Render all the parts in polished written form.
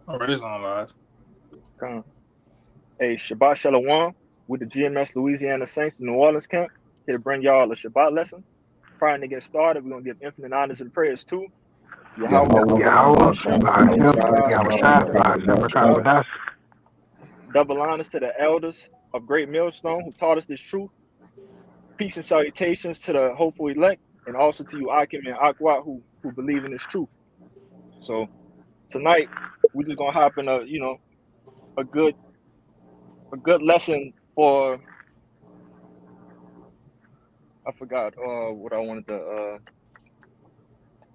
Already it's on live. Come. Hey, Shabbat Shalom with the GMS Louisiana Saints New Orleans camp. Here to bring y'all a Shabbat lesson. Prior to get started, we're going to give infinite honors and prayers to Yahweh, Yahweh, Shabbat. Double honors to the elders of Great Millstone who taught us this truth. Peace and salutations to the hopeful elect, and also to you, Akim and Aqua, who believe in this truth. So tonight, we're just gonna hop in a good lesson for I forgot what I wanted to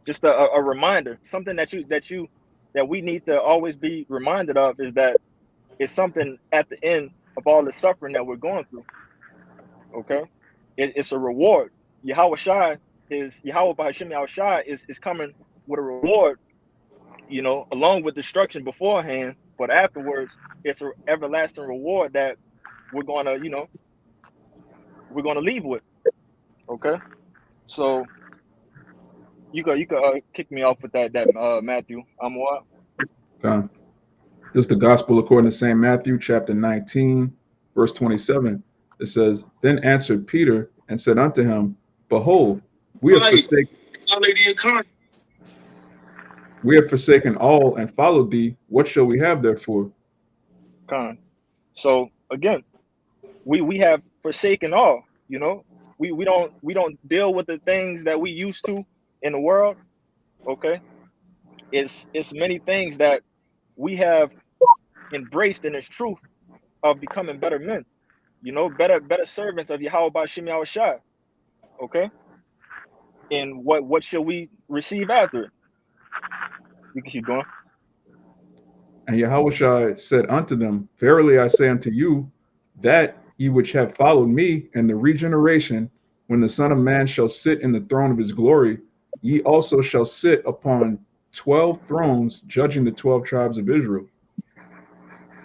just a reminder, something that we need to always be reminded of is that it's something at the end of all the suffering that we're going through. Okay, it's a reward. Yahweh Shai is Yahweh Bahashim Yahweh Shai is coming with a reward, along with destruction beforehand, but afterwards it's an everlasting reward that we're gonna leave with. Okay, so you could kick me off with that Matthew. I'm what? Con. This is the gospel according to St. Matthew, chapter 19, verse 27. It says, Then answered Peter and said unto him, Behold, we have forsaken all and followed thee. What shall we have therefore? Con. So again, we have forsaken all. We don't deal with the things that we used to in the world. Okay, it's many things that we have embraced in its truth of becoming better men. Better servants of Yahweh Bashim Yahweh Shai. Okay, and what shall we receive after it? You can keep going. And Yahushua said unto them, Verily I say unto you, that ye which have followed me in the regeneration, when the Son of Man shall sit in the throne of his glory, ye also shall sit upon 12 thrones, judging the 12 tribes of Israel.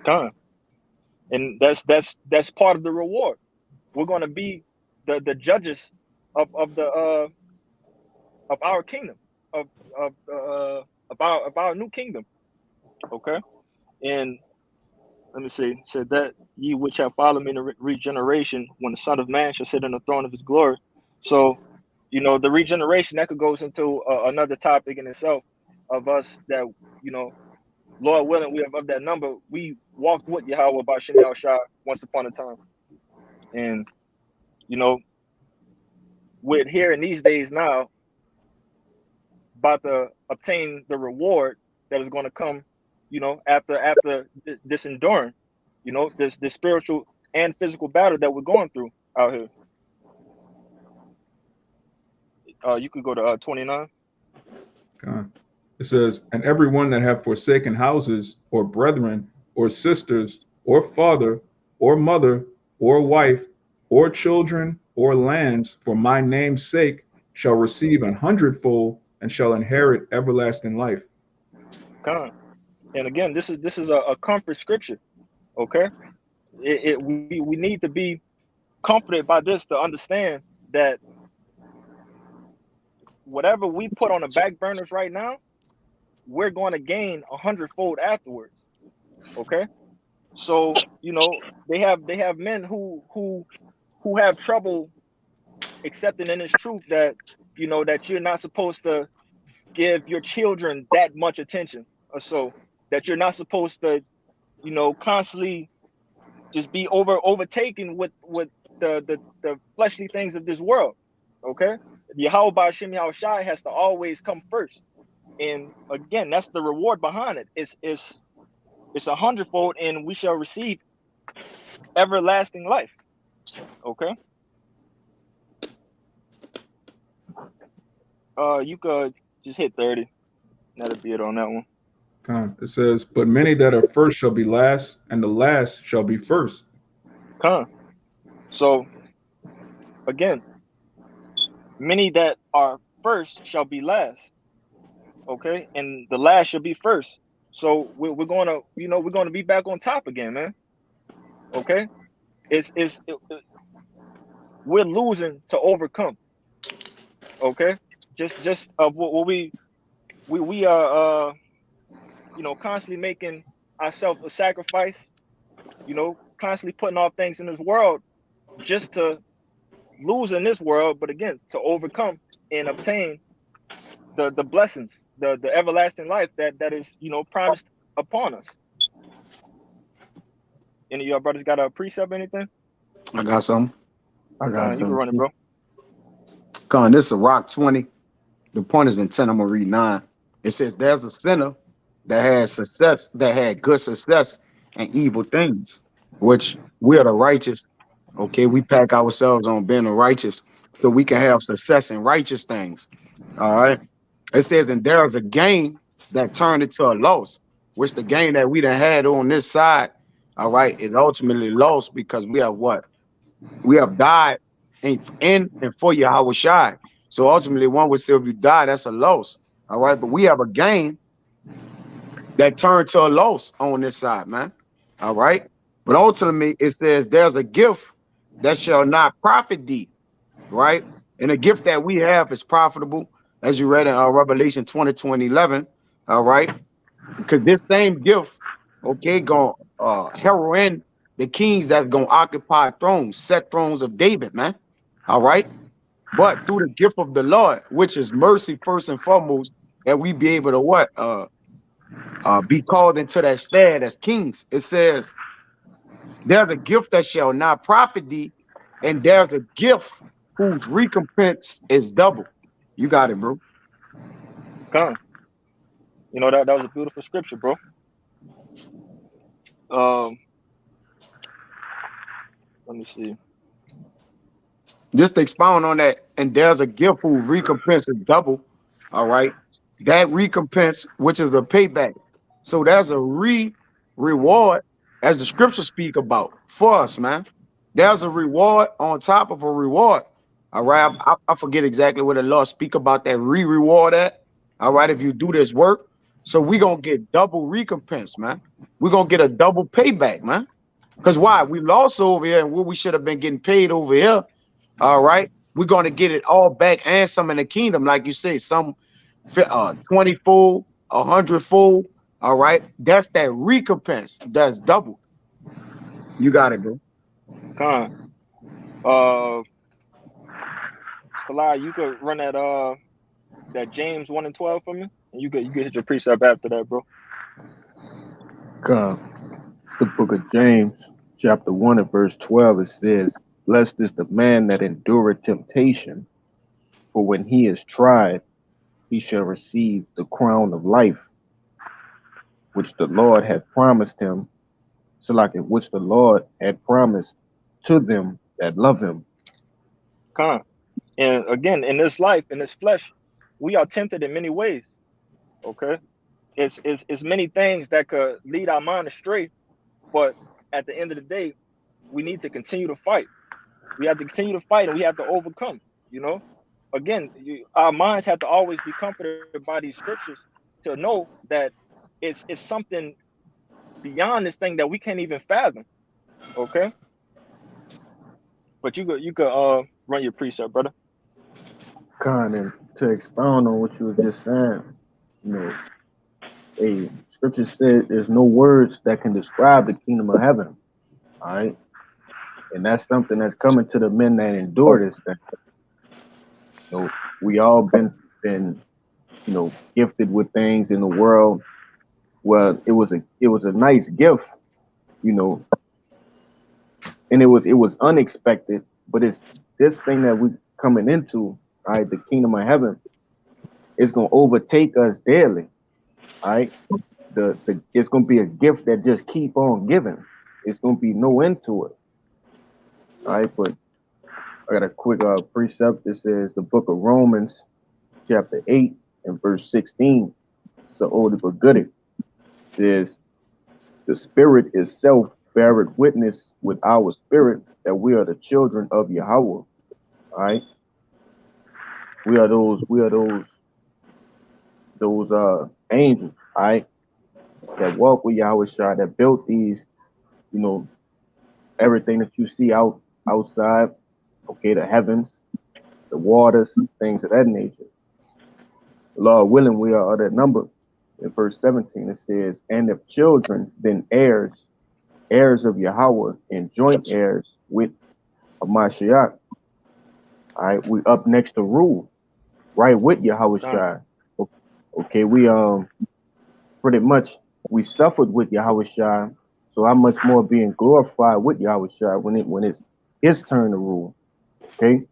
Come. And that's part of the reward. We're going to be the judges of our kingdom, of our new kingdom. Okay, and let me see. Said that ye which have followed me in the regeneration, when the Son of Man shall sit on the throne of his glory. So, the regeneration that could goes into another topic in itself of us that Lord willing, we have of that number. We walked with Yahweh Bashim Yahweh Shai once upon a time, and we're here in these days now, about to obtain the reward that is going to come, after this enduring, this spiritual and physical battle that we're going through out here. You could go to 29. It says, And every one that have forsaken houses, or brethren, or sisters, or father, or mother, or wife, or children, or lands, for my name's sake, shall receive 100-fold, and shall inherit everlasting life. Come. And again, this is a comfort scripture. Okay, we need to be comforted by this to understand that whatever we put on the back burners right now, we're going to gain 100-fold afterwards. Okay, so they have men who have trouble accepting in this truth that that you're not supposed to give your children that much attention, or so that you're not supposed to constantly just be overtaken with the fleshly things of this world. Okay, Yahweh Bashim Yahweh Shai has to always come first, and again, that's the reward behind it. It's 100-fold, and we shall receive everlasting life. Okay, you could just hit 30. That'll be it on that one. It says, But many that are first shall be last, and the last shall be first. So again, many that are first shall be last. Okay, and the last shall be first. So we're gonna be back on top again, man. Okay, we're losing to overcome. Okay, just of what we are constantly making ourselves a sacrifice, constantly putting off things in this world just to lose in this world, but again, to overcome and obtain the blessings, the everlasting life that is, promised upon us. Any of y'all brothers got a precept or anything? I got some. I got You can some. run it, bro. Con, this is a rock 20. The point is in 10. I'm gonna read 9. It says there's a sinner that had success, that had good success and evil things, which we are the righteous. Okay, we pack ourselves on being the righteous so we can have success in righteous things. All right. It says, and there's a gain that turned into a loss, which the gain that we done had on this side, all right, is ultimately lost because we have what? We have died in and for Yahweh Shai. So ultimately, one would say if you die, that's a loss. All right. But we have a gain that turned to a loss on this side, man. All right. But ultimately, it says there's a gift that shall not profit thee, right? And the gift that we have is profitable, as you read in Revelation 20:11. All right. Because this same gift, okay, gonna herald in the kings that's gonna occupy thrones, set thrones of David, man. All right. But through the gift of the Lord, which is mercy first and foremost, that we be able to what? Be called into that stand as kings. It says, there's a gift that shall not profit thee, and there's a gift whose recompense is double. You got it, bro. Come. That was a beautiful scripture, bro. Um, Let me see. Just to expound on that, and there's a gift whose recompense is double. All right. That recompense, which is a payback. So there's a reward, as the scriptures speak about, for us, man. There's a reward on top of a reward. All right. I forget exactly what the law speak about that reward at. All right. If you do this work. So we're going to get double recompense, man. We're going to get a double payback, man. Because why? We lost over here and what we should have been getting paid over here. All right. We're going to get it all back and some in the kingdom. Like you say, some 20-fold, 100-fold. All right. That's that recompense. That's double. You got it, bro. Come. Uh, Kalai, you could run that James 1:12 for me, and you could hit your precept after that, bro. Come. The book of James, chapter 1 and verse 12, it says, blessed is the man that endureth temptation, for when he is tried, he shall receive the crown of life, which the Lord hath promised him, so like it which the Lord had promised to them that love him. Come. And again, in this life, in this flesh, we are tempted in many ways. Okay, it's many things that could lead our mind astray, but at the end of the day, we need to continue to fight. We have to continue to fight, and we have to overcome. Again, our minds have to always be comforted by these scriptures to know that it's something beyond this thing that we can't even fathom. Okay, but you could run your precept, brother. Con, and to expound on what you were just saying, you know, a scripture said there's no words that can describe the kingdom of heaven. All right. And that's something that's coming to the men that endure this thing. We all been gifted with things in the world. Well, it was a nice gift, you know, and it was unexpected, but it's this thing that we coming into, all right, the kingdom of heaven is gonna overtake us daily. All right. The it's gonna be a gift that just keep on giving. It's gonna be no end to it. All right, but I got a quick precept. This is the book of Romans, chapter 8 and verse 16. So old but goody. It says, the spirit itself beareth witness with our spirit that we are the children of Yahweh. All right. We are those angels, all right, that walk with Yahweh Shai, that built these, you know, everything that you see outside, okay, the heavens, the waters, things of that nature. Lord willing, we are of that number. in verse 17, it says, and if children, then heirs, heirs of Yahweh, and joint heirs with Hamashiach. All right, we up next to rule, right, with Yahweh Con, Shai. Okay, we pretty much we suffered with Yahweh Shai, so how much more being glorified with Yahweh Shai when it's his turn to rule. Okay,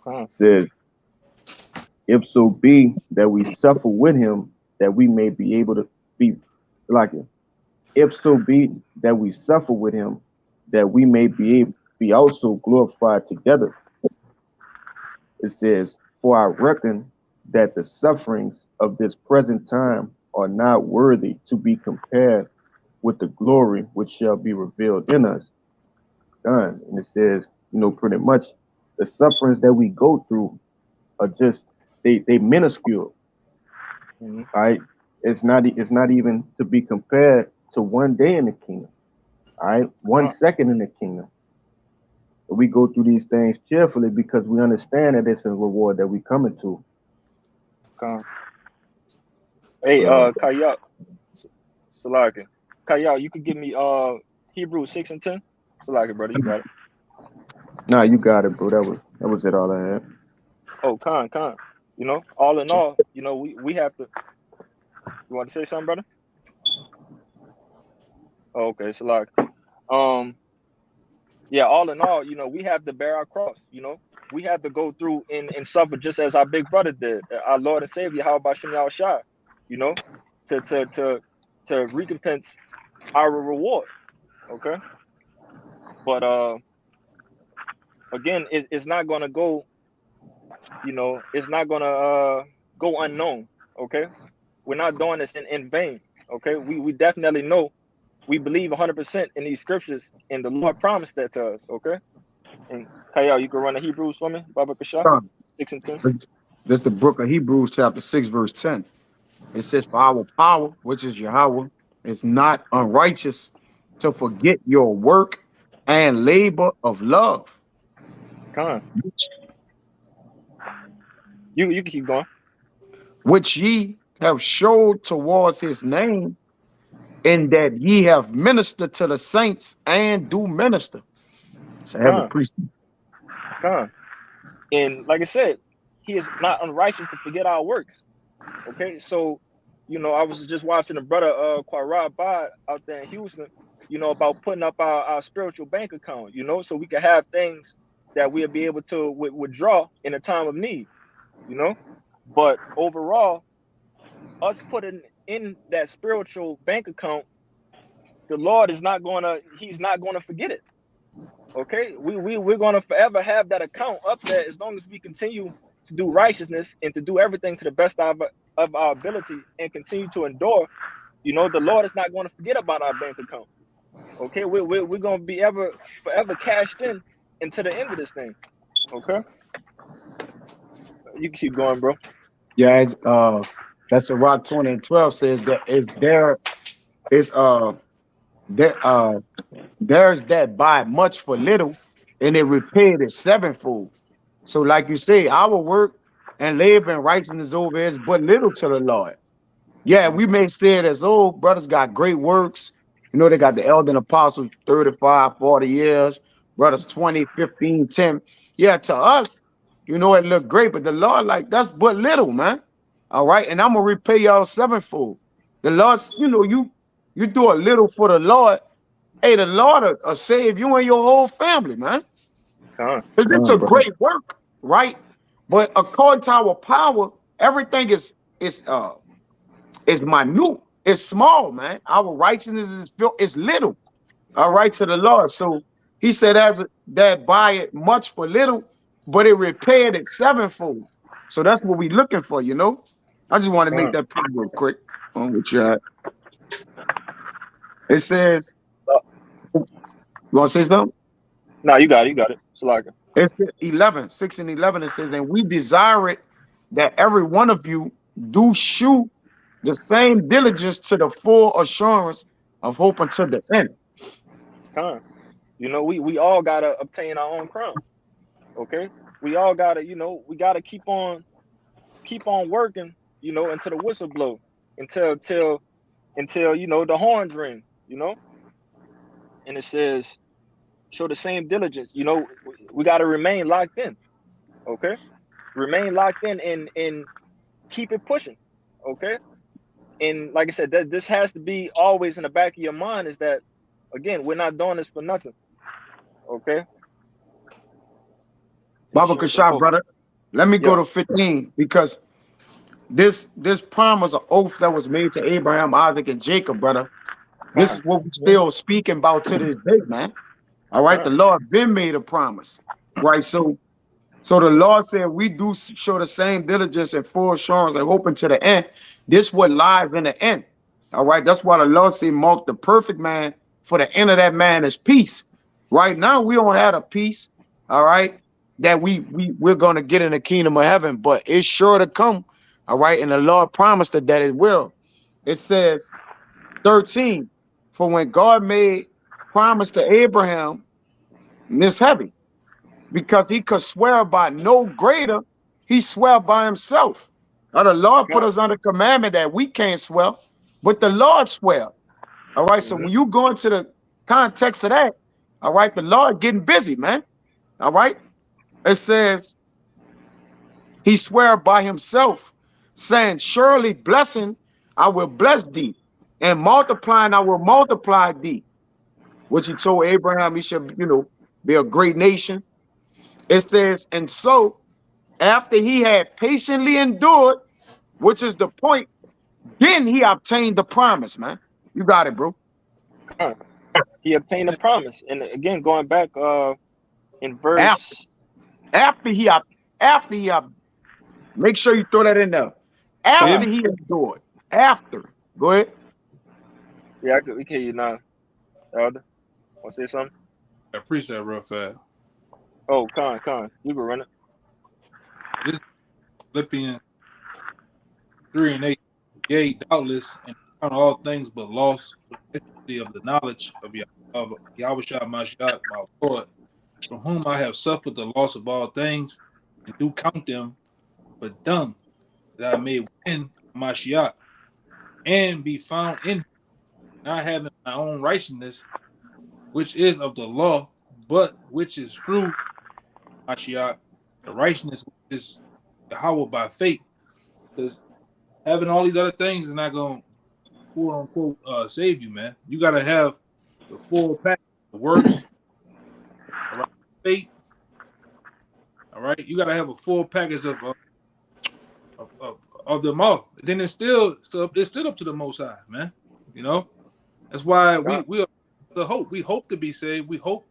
con, says, if so be that we suffer with him, that we may be able to be like him. If so be that we suffer with him, that we may be also glorified together. It says, for I reckon that the sufferings of this present time are not worthy to be compared with the glory which shall be revealed in us. Done. And it says, pretty much the sufferings that we go through are just they minuscule. mm-hmm. All right. It's not even to be compared to one day in the kingdom. All right. One Con, second in the kingdom. We go through these things cheerfully because we understand that it's a reward that we coming to. con. Hey, Uh, Kayal, Salaka. Kayal, you could give me Hebrews 6 and 10. Salaka, brother, you got it. nah, you got it, bro. That was it all I had. Oh, con. All in all, we have to. You want to say something, brother? Oh, okay, Salaka. Um, yeah, all in all, we have to bear our cross. We have to go through and suffer just as our big brother did, our Lord and Savior, how about Shem Shai, you know, to to to to recompense our reward. Okay, but again, it's not gonna go. It's not gonna go unknown. Okay, we're not doing this in vain. Okay, we definitely know we believe 100% in these scriptures, and the Lord promised that to us. Okay. And Kayal, you can run the Hebrews for me, Baba Kasha, Son, 6 and 10. this the book of Hebrews, chapter 6, verse 10. It says, for our power, which is Yahweh, is not unrighteous to forget your work and labor of love, Con, you can keep going. which ye have showed towards his name, in that ye have ministered to the saints and do minister. So every Con, priest. con. And like I said, he is not unrighteous to forget our works. Okay, so I was just watching a brother Quara Bad out there in Houston, about putting up our spiritual bank account, so we can have things that we'll be able to withdraw in a time of need, you know. But overall, us putting in that spiritual bank account, the Lord is not gonna, He's not gonna forget it. Okay, we're gonna forever have that account up there as long as we continue to do righteousness and to do everything to the best of our ability and continue to endure. The Lord is not going to forget about our bank account. Okay, we're going to be forever cashed in into the end of this thing. Okay, you can keep going, bro. Yeah, that's a Rock 20 and 12 says that is there there's that buy much for little and it repaid it sevenfold. So, like you say, our work and labor and righteousness over is but little to the Lord. Yeah, we may say it as, oh, brothers got great works. They got the elder and apostles 35, 40 years, brothers 20, 15, 10. Yeah, to us, it looked great, but the Lord, like, that's but little, man. All right. And I'm gonna repay y'all sevenfold. The Lord, you do a little for the Lord. Hey, the Lord will save you and your whole family, man. Con, Because it's a Brother. great work, right? But according to our power, everything is minute. It's small, man. Our righteousness is little. All right, to the Lord. So he said, that buy it much for little, but it repaired it sevenfold. So that's what we looking for. I just want to make con. that point real quick on what you had. It says, you want to say something? Nah, you got it. Salaka. It's 11, 6 and 11. It says, and we desire it that every one of you do shew the same diligence to the full assurance of hope until the end. Con. We all gotta obtain our own crown. Okay, we all gotta, we gotta keep on working, until the whistle blow. until you know the horns ring, you know. And it says, show the same diligence. You know, we got to remain locked in. Okay, remain locked in and keep it pushing. Okay, and like I said, that this has to be always in the back of your mind is that again, we're not doing this for nothing. Okay, and Baba share the Kashab, book. brother. Let me go Yeah, to 15 because this promise of oath that was made to Abraham, Isaac, and Jacob, brother. This is con, what we're still speaking about to this day, man. All right, the con, Lord been made a promise, right? So the Lord said, we do show the same diligence and full assurance and hope unto the end. This what lies in the end. All right. That's why the Lord said, mark the perfect man, for the end of that man is peace. Right now, we don't have a peace, all right, that we're gonna get in the kingdom of heaven, but it's sure to come. All right. And the Lord promised that it will. It says 13, for when God made promise to Abraham, and it's heavy because he could swear by no greater, he swear by himself. Now the Lord put con. us under commandment that we can't swear, but the Lord swear. All right. So Mm-hmm. when you go into the context of that, all right, the Lord getting busy, man. All right. It says he swear by himself, saying, surely blessing, I will bless thee, and multiplying, I will multiply thee. Which he told Abraham he should, be a great nation. It says, and so after he had patiently endured, which is the point, then he obtained the promise, man. You got it, bro. Con. He obtained a promise, and again, going back in After, verse. after he, after he, make sure you throw that in there. Hear After me? Con. he endured, after. Go ahead. Yeah, we can hear you now, Elder. Want to say something? I appreciate it real fast. Oh, con. You can run it. This is Philippians 3 and 8. Yea, doubtless, and count all things but loss for the excellency of the knowledge of Yahweh Mashiach, my Lord, from whom I have suffered the loss of all things, and do count them but dung, that I may win Mashiach, and be found in him, not having my own righteousness, which is of the law, but which is through Mashiach, the righteousness which is Yahweh by faith. Because having all these other things is not going to quote unquote save you, man. You got to have the full package, the works, all right, faith, all right. You got to have a full package of them all. Then it's still up to the Most High, man. You know that's why Con. we are the hope. We hope to be saved. We hope.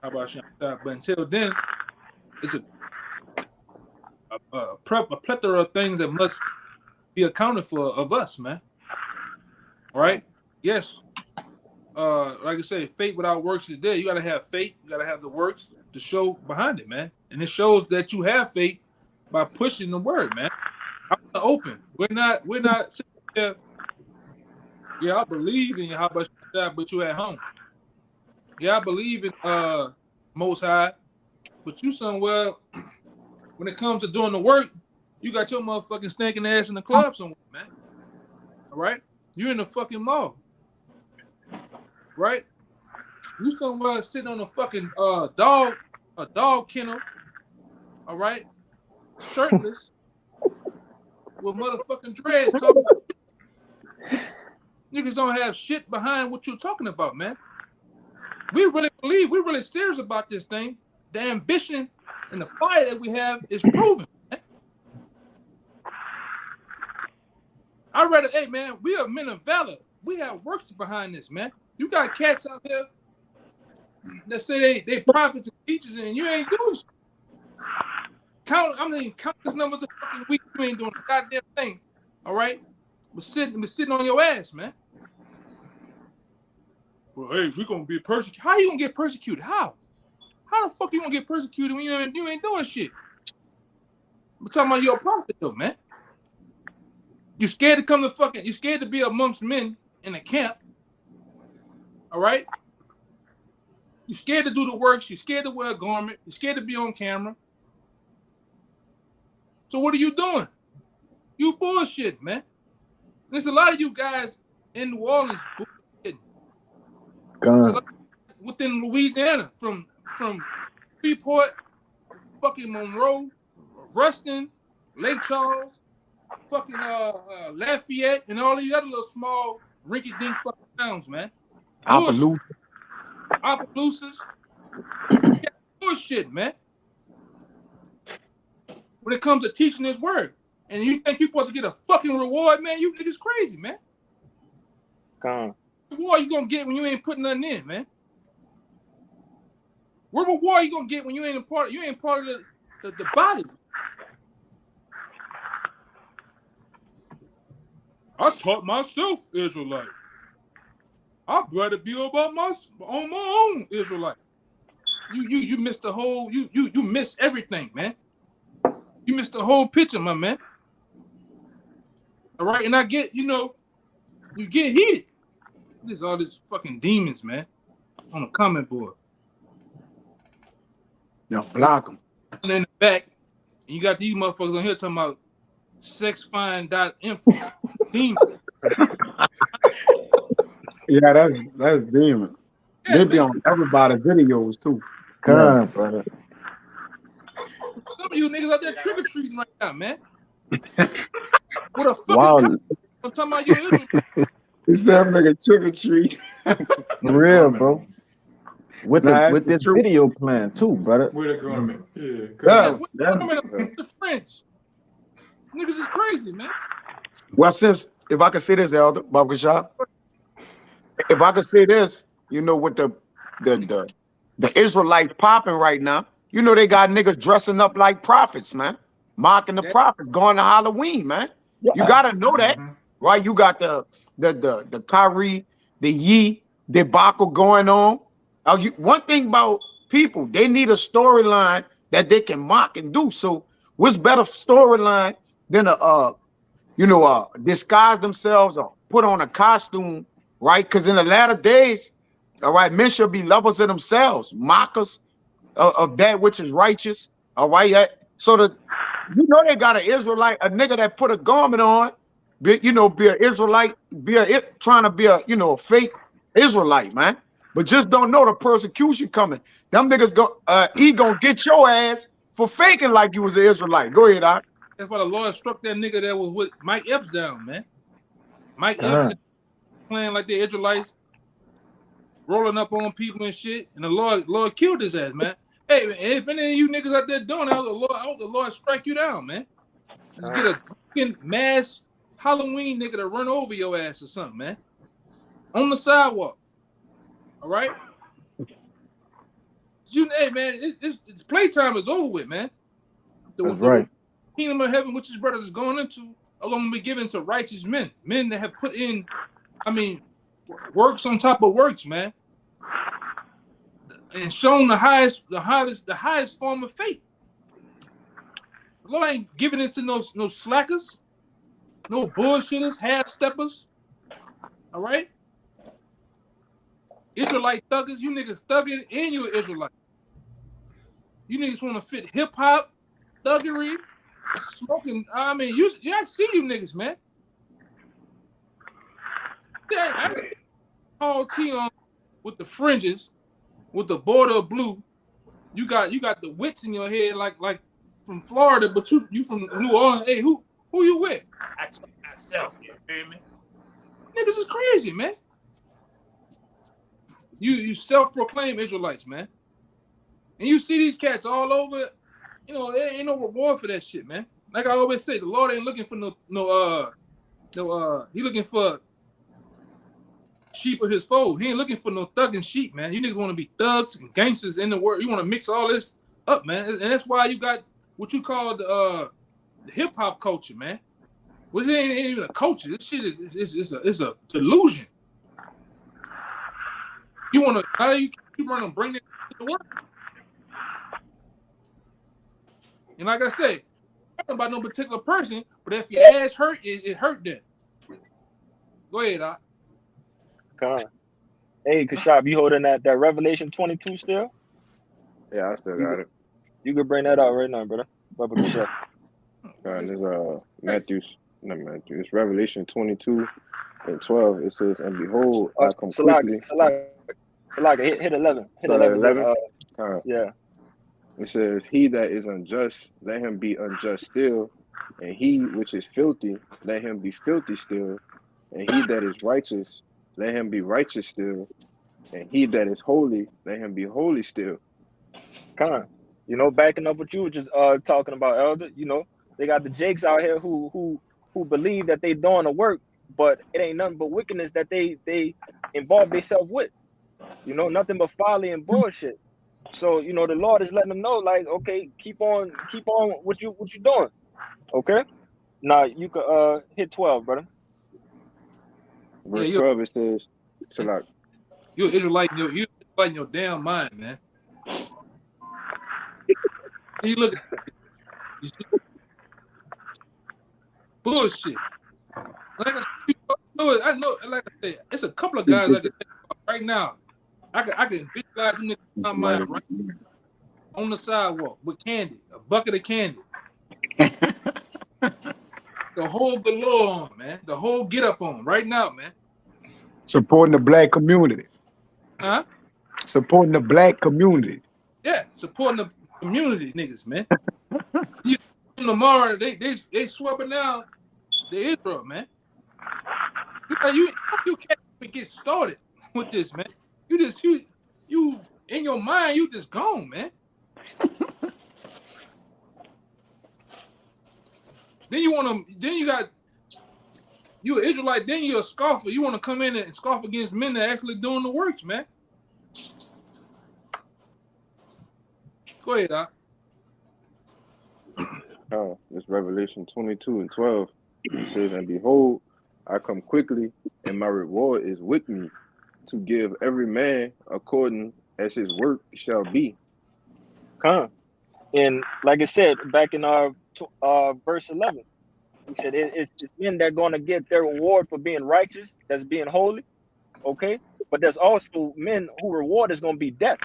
How about you? But until then, it's a plethora of things that must be accounted for of us, man. All right. Yes. Like I say, faith without works is dead. You gotta have faith. You gotta have the works to show behind it, man. And it shows that you have faith by pushing the word, man. Out in the open. We're not sitting there. Yeah, I believe in how much but you at home. Yeah, I believe in Most High, but you somewhere when it comes to doing the work, you got your motherfucking stinking ass in the club somewhere, man. All right, you in the fucking mall, right? You somewhere sitting on a fucking dog kennel, all right, shirtless with motherfucking dreads talking. Niggas don't have shit behind what you're talking about, man. We really believe, we're really serious about this thing. The ambition and the fire that we have is proven. Man. I rather, hey man, we are men of valor. We have works behind this, man. You got cats out here that say they prophets and teachers, and you ain't doing shit. Countless numbers of fucking weeks you ain't doing a goddamn thing. All right? But sitting on your ass, man. Well, hey, we're gonna get persecuted. How you gonna get persecuted? How? How the fuck you gonna get persecuted when you ain't doing shit? We're talking about you're a prophet though, man. You scared to come to fucking, you scared to be amongst men in a camp. All right? You scared to do the works, you scared to wear a garment, you scared to be on camera. So what are you doing? You bullshit, man. There's a lot of you guys in New Orleans bullshitting. There's a lot within Louisiana, from Freeport, fucking Monroe, Ruston, Lake Charles, fucking Lafayette, and all these other little small rinky-dink fucking towns, man. Appaloosa. Opelousas. Bullshit, man. When it comes to teaching this word, and you think you're supposed to get a fucking reward, man, you niggas crazy, man. Con. What reward you gonna get when you ain't putting nothing in, man? What reward you gonna get when you ain't part of the body? I taught myself Israelite. I'd rather be about on my own Israelite. You missed the whole you missed everything, man. You missed the whole picture, my man. All right, and I get, you get heated. There's all these fucking demons, man, on the comment board. Now block them. And in the back, and you got these motherfuckers on here talking about sexfind.info. Demon. Yeah, that's demon. Yeah, They be man. on everybody's videos too. God, brother. Some of you niggas out there trick or treating right now, man. With a fucking Wow. I'm talking about your Israel. He said nigga trick or treat. For real, bro. With Nah, with that's this true. video plan too, brother. Where they going? Yeah. Yeah, With yeah. the French. Niggas is crazy, man. Well, since if I could say this, Elder Baba Shah, if I could say this, with the Israelites popping right now, they got niggas dressing up like prophets, man, mocking the prophets, going to Halloween, man. You gotta know that, right? You got the Kyrie, the Yee debacle going on. One thing about people, they need a storyline that they can mock and do. So, what's better storyline than disguise themselves or put on a costume, right? Because in the latter days, all right, men shall be lovers of themselves, mockers of that which is righteous, all right? So they got an Israelite, a nigga that put a garment on, be an Israelite, trying to be a fake Israelite, man. But just don't know the persecution coming. Them niggas he gonna get your ass for faking like you was an Israelite. Go ahead, Doc. That's why the Lord struck that nigga that was with Mike Epps down, man. Mike Epps playing like the Israelites, rolling up on people and shit, and the Lord killed his ass, man. Hey, man, if any of you niggas out there doing that, I hope the Lord strike you down, man. Just get a fucking mass Halloween nigga to run over your ass or something, man. On the sidewalk. All right? Hey, man, it's playtime is over with, man. That's right. Kingdom of heaven, which his brothers is going into, are going to be given to righteous men that have put in, works on top of works, man, and shown the highest form of faith. The Lord ain't giving it to no slackers, no bullshitters, half steppers. All right, Israelite thuggers, you niggas thugging, and you an Israelite. You niggas want to fit hip hop, thuggery, smoking. I see you niggas, man. I see Paul T on with the fringes, with the border of blue. You got the wits in your head like from Florida, but you from New Orleans. Hey, who you with? I told myself, you hear me? Niggas is crazy, man. You self-proclaimed Israelites, man. And you see these cats all over, there ain't no reward for that shit, man. Like I always say, the Lord ain't looking for he looking for sheep of his fold. He ain't looking for no thugging sheep, man. You niggas want to be thugs and gangsters in the world. You want to mix all this up, man. And that's why you got what you call the hip hop culture, man. Which ain't even a culture. This shit is a delusion. You want to, how do you want to bring it to the world? And like I say, I don't know about no particular person, but if your ass hurt, it hurt them. Go ahead, Doc. Con. Hey, Kashab, you holding that Revelation 22 still? Yeah, I still got it. You could bring that out right now, brother. Baba Kashab. This Matthew No man, it's Revelation 22:12. It says, "And behold, I come Salaki, quickly." Salaki, hit 11. Hit Start at 11 there. 11. Yeah. It says, "He that is unjust, let him be unjust still, and he which is filthy, let him be filthy still, and he that is righteous, let him be righteous still, and he that is holy, let him be holy still." Con. You know, backing up what you were just talking about, Elder. You know, they got the Jakes out here who believe that they doing the work, but it ain't nothing but wickedness that they involve themselves with. You know, nothing but folly and bullshit. So, you know, the Lord is letting them know, like, okay, keep on what you doing. Okay? Now you could hit 12, brother. Yeah, Verse 12, it says, so like, you're Israelite in your damn mind, man. And you look at you see bullshit. Like I know, like I said, it's a couple of guys I can think about right now. I can visualize them niggas in my mind right on the sidewalk with candy, a bucket of candy. The whole galore on, man. The whole get up on right now, man. Supporting the black community. Huh? Supporting the black community. Yeah, supporting the community niggas, man. You tomorrow, they sweeping down the Israel, man. You can't even get started with this, man. You in your mind, you just gone, man. Then you an Israelite, then you're a scoffer. You want to come in and scoff against men that actually doing the works, man. Go ahead, Doc. it's Revelation 22:12. It says, "And behold, I come quickly, and my reward is with me, to give every man according as his work shall be." Con. And like I said, back in verse 11, he said it's men that going to get their reward for being righteous, that's being holy, okay? But there's also men who reward is going to be death.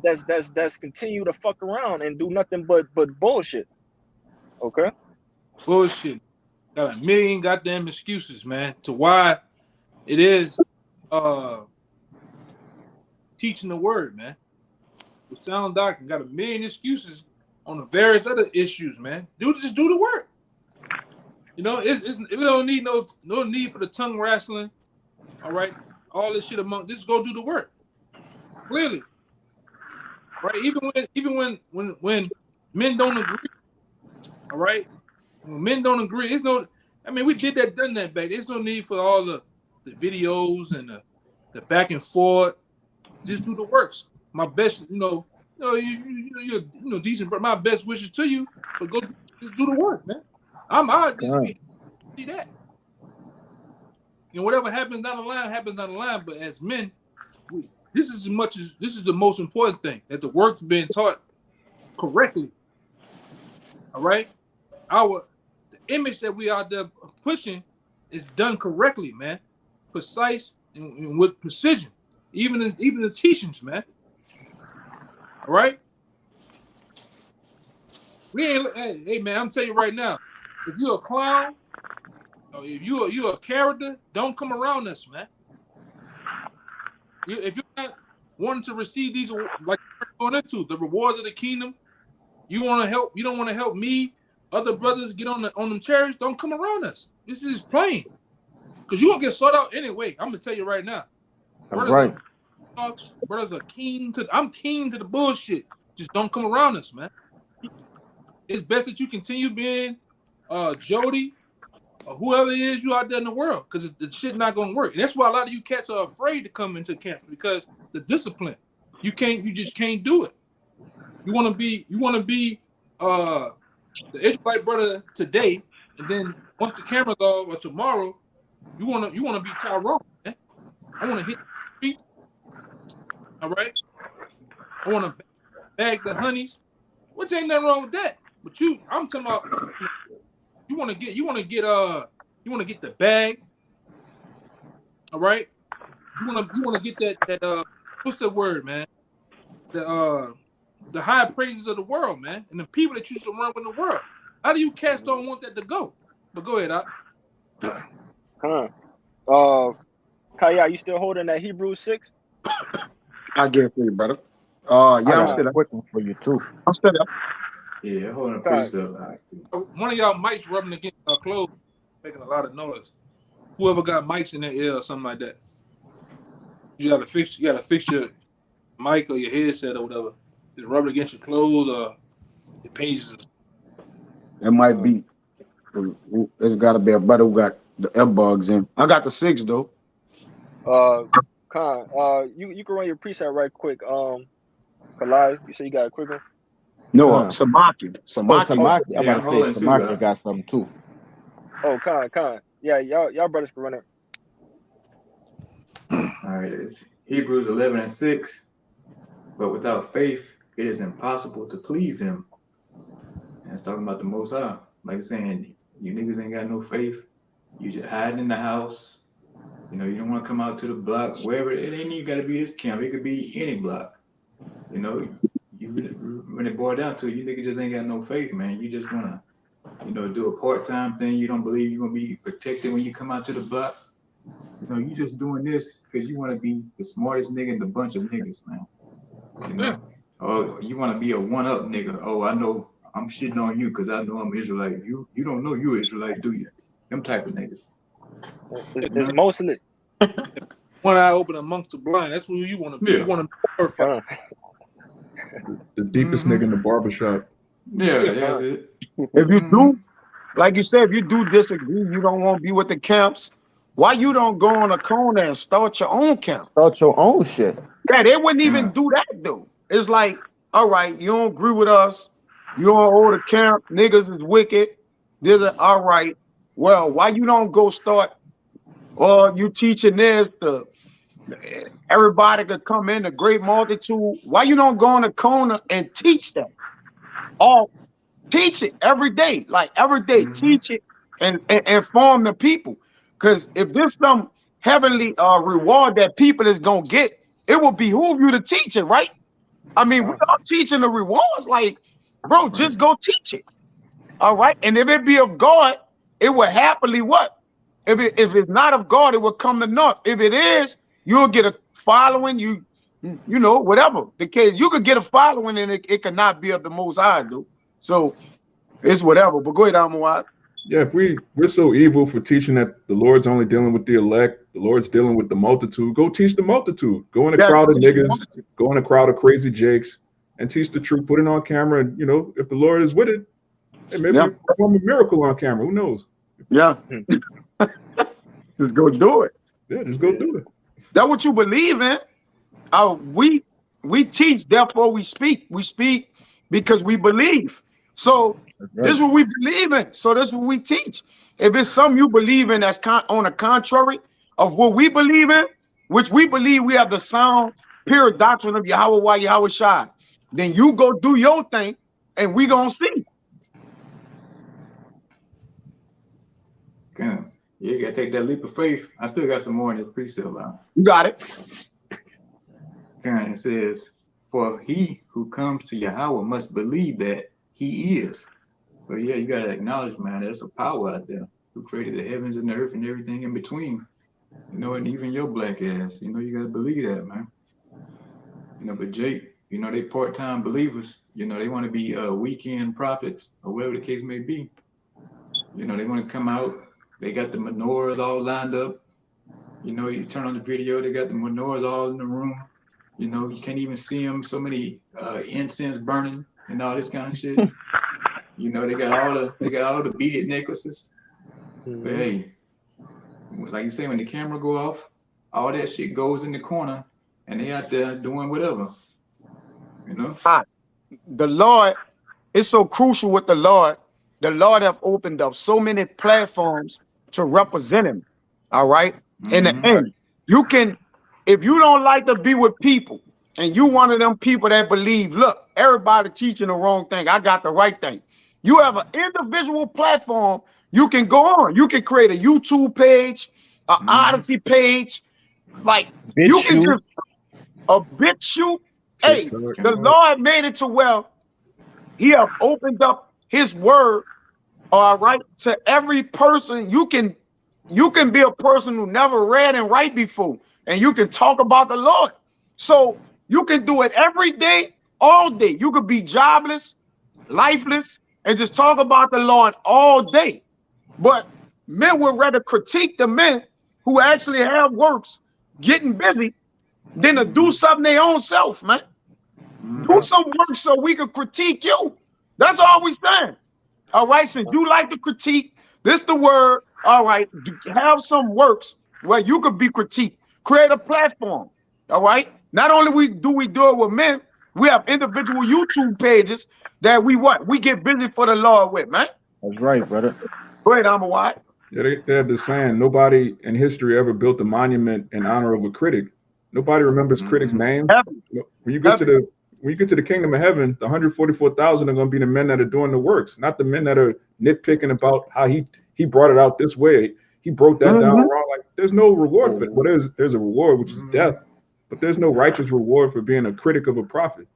That's continue to fuck around and do nothing but bullshit, okay? Bullshit. Got a million goddamn excuses, man, to why it is teaching the word, man. With sound doctrine, got a million excuses on the various other issues, man. Just do the work. You know, we don't need no need for the tongue wrestling. All right, all this shit among just go do the work. Clearly, right? Even when men don't agree, all right. When men don't agree, it's no. I mean, we done that back. There's no need for all the videos and the back and forth. Just do the works. My best, you're decent, but my best wishes to you. But just do the work, man. I just be see that. You know, whatever happens down the line happens down the line. But as men, this is the most important thing, that the work's being taught correctly. All right, the image that we out there pushing is done correctly, man. Precise and with precision. Even the teachings, man. All right. Hey man, I'm telling you right now, if you're a clown or if you're a character, don't come around us, man. If you're not wanting to receive these, like we're going into the rewards of the kingdom, you want to help. You don't want to help me, other brothers get on them chariots. Don't come around us. This is plain, because you won't get sought out anyway. I'm gonna tell you right now. That's right. Brothers are keen to. I'm keen to the bullshit. Just don't come around us, man. It's best that you continue being Jody or whoever it is you out there in the world, because the shit not gonna work. And that's why a lot of you cats are afraid to come into camp, because the discipline. You just can't do it. You wanna be the Israelite brother today, and then once the camera's off or tomorrow, you wanna be Tyrone, man. I wanna hit the feet. All right. I wanna bag the honeys, which ain't nothing wrong with that. But I'm talking about, you wanna get the bag. All right. You wanna get that what's the word, man? The high praises of the world, man, and the people that you surround with in the world. How do you cats don't want that to go? But go ahead, Kaya, you still holding that Hebrews 6? I get it for you, brother. I Yeah, I'm got still a up. quick one for you too. I'm still up. Yeah, hold on, Kai, precept. One of y'all mics rubbing against our clothes, making a lot of noise. Whoever got mics in their ear or something like that, you gotta fix your mic or your headset or whatever. Just rub it against your clothes or your pages. It might be. There's got to be a brother who got the earbuds in. I got the 6 though. Khan, you can run your preset right quick. Kalai, you say you got a quick one? No, Khan. Samaki. Oh, Samaki. Samaki. I'm Yeah, about I'm to say holding too. Samaki got something too. Oh, Khan. Yeah, y'all brothers can run it. All right, it's Hebrews 11:6. But without faith, it is impossible to please him. And it's talking about the Most High. Like saying, you niggas ain't got no faith. You just hiding in the house. You know, you don't want to come out to the block, wherever. It ain't even got to be this camp. It could be any block. You know, when it boils down to it, you niggas just ain't got no faith, man. You just want to, you know, do a part-time thing. You don't believe you're going to be protected when you come out to the block. You know, you just doing this because you want to be the smartest nigga in the bunch of niggas, man. You know, Yeah. oh, you want to be a one-up nigga. Oh, I know I'm shitting on you because I know I'm Israelite. You don't know you Israelite, do you? Them type of niggas. It's mostly One eye open amongst the blind. That's who you want to be. Yeah. You want to be perfect. The deepest nigga in the barbershop. Yeah, that's it. If you do, like you said, if you do disagree, you don't want to be with the camps. Why you don't go on a corner and start your own camp? Start your own shit. Yeah, they wouldn't even do that though. It's like, all right, you don't agree with us. You don't hold a camp. Niggas is wicked. There's a all right. Well, why you don't go start? Or you teaching this to everybody could come in, a great multitude. Why you don't go on a corner and teach that? Or teach it every day, like every day, teach it and inform the people. Because if there's some heavenly reward that people is gonna get, it will behoove you to teach it, right? I mean, we're not teaching the rewards, like, bro, just go teach it. All right. And if it be of God, it will happily what? If it's not of God, it will come to naught. If it is, you'll get a following, you know, whatever the case, you could get a following and it cannot be of the Most High, dude. So it's whatever. But go ahead, Amawad. Yeah, if we're so evil for teaching that the Lord's only dealing with the elect, the Lord's dealing with the multitude, go teach the multitude. Go in a crowd of niggas, go in a crowd of crazy jakes, and teach the truth. Put it on camera, and you know, if the Lord is with it, hey, maybe you perform a miracle on camera. Who knows? Yeah. Just go do it. Yeah, just go do it. That's what you believe in. We teach, therefore we speak. We speak because we believe. So this is what we believe in. So this is what we teach. If it's something you believe in that's on the contrary of what we believe in, which we believe we have the sound, pure doctrine of Yahweh, Yahweh Shai, then you go do your thing and we gonna see. Yeah, you gotta take that leap of faith. I still got some more in this precept line. You got it. And it says, for he who comes to Yahweh must believe that he is. So yeah, you gotta acknowledge, man, there's a power out there who created the heavens and the earth and everything in between. You know, and even your black ass, you know, you gotta believe that, man. You know, but Jake, you know, they part-time believers, you know, they want to be weekend prophets or whatever the case may be. You know, they want to come out, they got the menorahs all lined up. You know, you turn on the video, they got the menorahs all in the room. You know, you can't even see them, so many incense burning and all this kind of shit. You know, they got all the beaded necklaces. But hey, like you say, when the camera go off, all that shit goes in the corner and they out there doing whatever. You know? The Lord, it's so crucial with the Lord. The Lord have opened up so many platforms to represent him. All right. In the end, you can, if you don't like to be with people and you one of them people that believe, look, everybody teaching the wrong thing, I got the right thing. You have an individual platform you can go on. You can create a YouTube page, an Odyssey page, like you can just a BitChute. Hey, the Lord made it to well. He have opened up his word All right, to every person, you can be a person who never read and write before, and you can talk about the Lord. So you can do it every day, all day. You could be jobless, lifeless, and just talk about the Lord all day. But men would rather critique the men who actually have works, getting busy, than to do something their own self, man. Do some work so we can critique you. That's all we saying. All right, since you like to critique, this the word. All right, have some works where you could be critiqued. Create a platform. All right. Not only we do it with men, we have individual YouTube pages that we get busy for the Lord with, man. That's right, brother. Go ahead, I'm a white. Yeah, they have this saying, nobody in history ever built a monument in honor of a critic. Nobody remembers critics' names. When you get to the kingdom of heaven, the 144,000 are going to be the men that are doing the works, not the men that are nitpicking about how he brought it out this way. He broke that down wrong. Like, there's no reward for it. Well, there's a reward, which is death, but there's no righteous reward for being a critic of a prophet.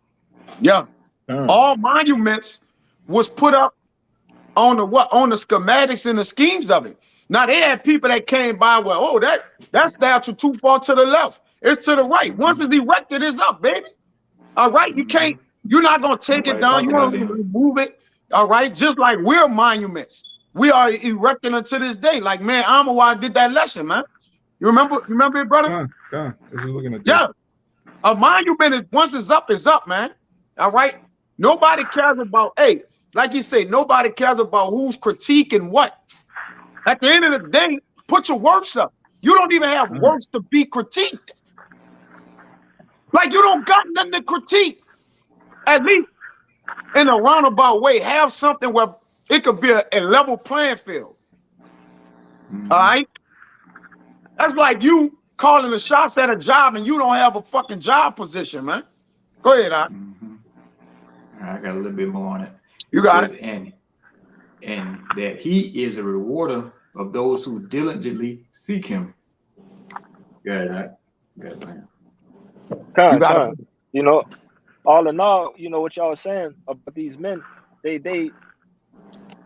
Yeah. All monuments was put up on the schematics and the schemes of it. Now they had people that came by, well, oh, that statue too far to the left. It's to the right. Once it's erected, it's up, baby. All right, you're not gonna take it down. You want to remove it. All right, just like we're monuments. We are erecting it to this day. Like, man, Amawai did that lesson, man. You remember it, brother? God. Looking at yeah. A monument is once it's up, man. All right. Nobody cares about, hey, like you say, nobody cares about who's critiquing what. At the end of the day, put your works up. You don't even have works to be critiqued. Like, you don't got nothing to critique. At least in a roundabout way, have something where it could be a level playing field. All right? That's like you calling the shots at a job and you don't have a fucking job position, man. Go ahead, Al. I got a little bit more on it. You got it. And that he is a rewarder of those who diligently seek him. Good, man. You know, all in all, you know what y'all was saying about these men. They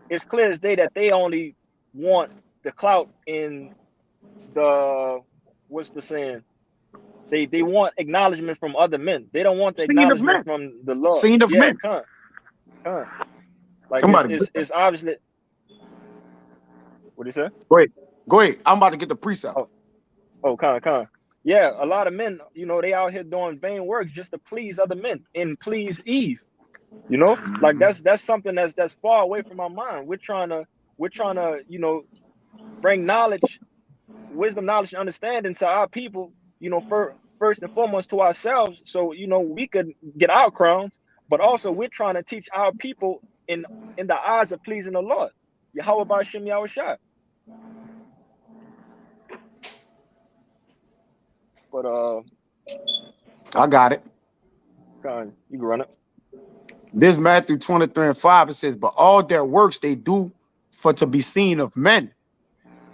it's clear as day that they only want the clout in the what's the saying? They want acknowledgement from other men. They don't want the acknowledgement from the Lord. Scene of men. Like it's obviously. What do you say? Go ahead. I'm about to get the precept. Yeah, a lot of men, you know, they out here doing vain work just to please other men and please Eve. You know, like that's something that's far away from our mind. We're trying to, you know, bring knowledge, wisdom, knowledge, and understanding to our people. You know, first and foremost to ourselves, so you know we could get our crowns. But also, we're trying to teach our people in the eyes of pleasing the Lord. Yahweh B'Shem Yahweh Shai. But I got it. you can run it. This Matthew 23:5, it says, but all their works they do for to be seen of men.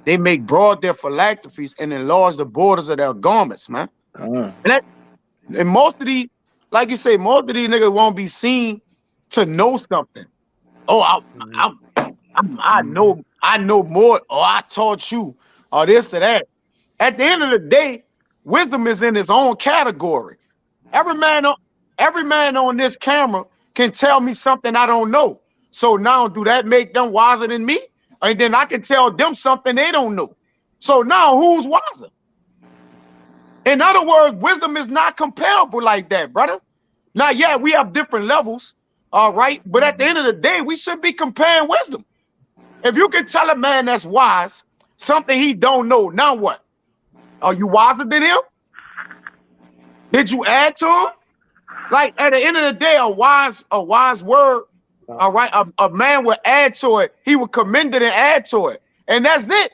They make broad their phylacteries and enlarge the borders of their garments, man. And most of these, like you say, most of these niggas won't be seen to know something. Oh, I know more, or I taught you, or this or that. At the end of the day, wisdom is in its own category. Every man on this camera can tell me something I don't know. So now, do that make them wiser than me? And then I can tell them something they don't know. So now, who's wiser? In other words, wisdom is not comparable like that, brother. Now, yeah, we have different levels, all right? But at the end of the day, we should be comparing wisdom. If you can tell a man that's wise something he don't know, now what? Are you wiser than him? Did you add to him? Like, at the end of the day, a wise word, all right, a man will add to it. He will commend it and add to it. And that's it.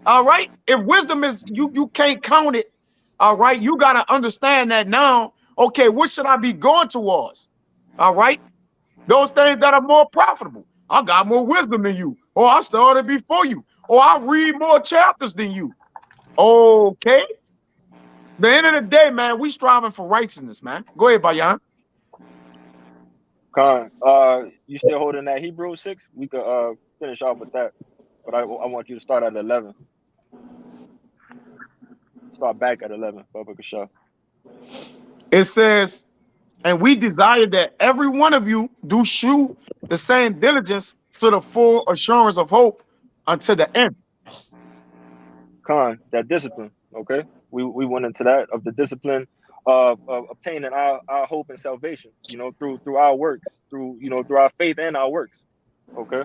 All right. If wisdom is, you can't count it. All right. You got to understand that now. Okay, what should I be going towards? All right. Those things that are more profitable. I got more wisdom than you. Or I started before you. Or I read more chapters than you. Okay. The end of the day, man, we striving for righteousness, man. Go ahead, Bayan. You still holding that Hebrew 6? We could finish off with that. But I want you to start at 11. Start back at 11, Baba Kasha. It says, and we desire that every one of you do shew the same diligence to the full assurance of hope unto the end. Khan, that discipline, okay? We went into that of the discipline of obtaining our hope and salvation, you know, through our works, through, you know, through our faith and our works. Okay.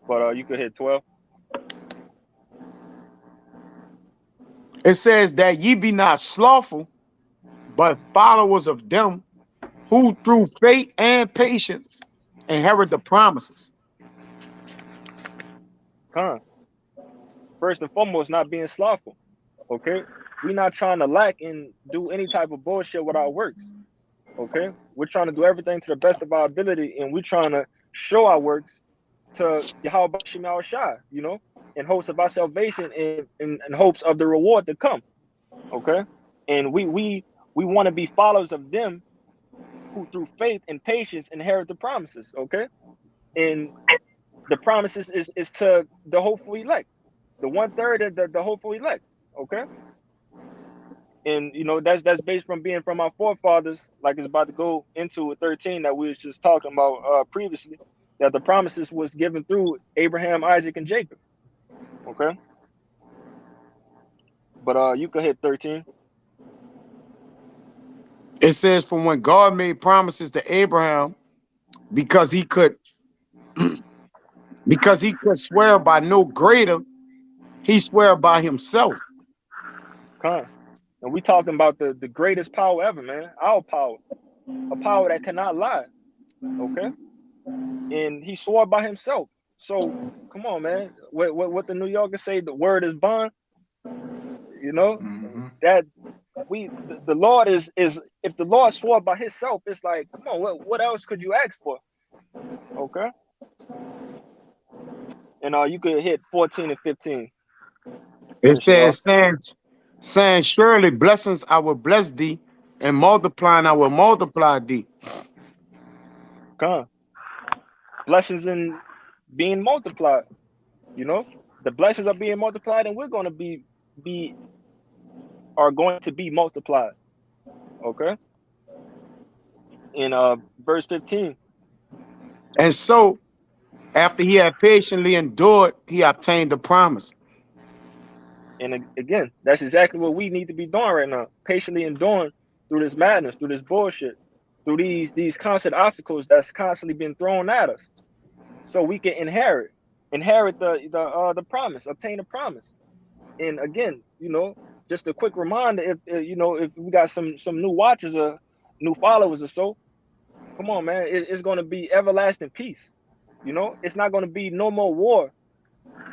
But you could hit 12. It says that ye be not slothful, but followers of them who through faith and patience inherit the promises. Khan. First and foremost, not being slothful. Okay. We're not trying to lack and do any type of bullshit with our works. Okay. We're trying to do everything to the best of our ability, and we're trying to show our works to Yahweh Shema Shai, you know, in hopes of our salvation and in hopes of the reward to come. Okay. And we want to be followers of them who through faith and patience inherit the promises. Okay. And the promises is to the hopeful elect, the 1/3 of the hopeful elect. Okay. And you know, that's based from being from our forefathers, like it's about to go into 13 that we was just talking about previously, that the promises was given through Abraham, Isaac, and Jacob. Okay. But you could hit 13. It says, from when God made promises to Abraham, because he could swear by no greater, he swear by himself. Come. And we talking about the greatest power ever, man. Our power. A power that cannot lie. Okay. And he swore by himself. So come on, man. What the New Yorkers say, the word is bond. You know, that the Lord is if the Lord swore by himself, it's like, come on, what else could you ask for? Okay. And you could hit 14 and 15. It says, saying, surely blessings I will bless thee, and multiplying I will multiply thee. Come. Blessings in being multiplied. You know, the blessings are being multiplied, and we're going to be multiplied. Okay. In verse 15. And so, after he had patiently endured, he obtained the promise. And again, that's exactly what we need to be doing right now. Patiently enduring through this madness, through this bullshit, through these constant obstacles that's constantly being thrown at us, so we can inherit the promise, obtain the promise. And again, you know, just a quick reminder, if you know, if we got some new watchers or new followers or so, come on, man, it's going to be everlasting peace. You know, it's not going to be no more war.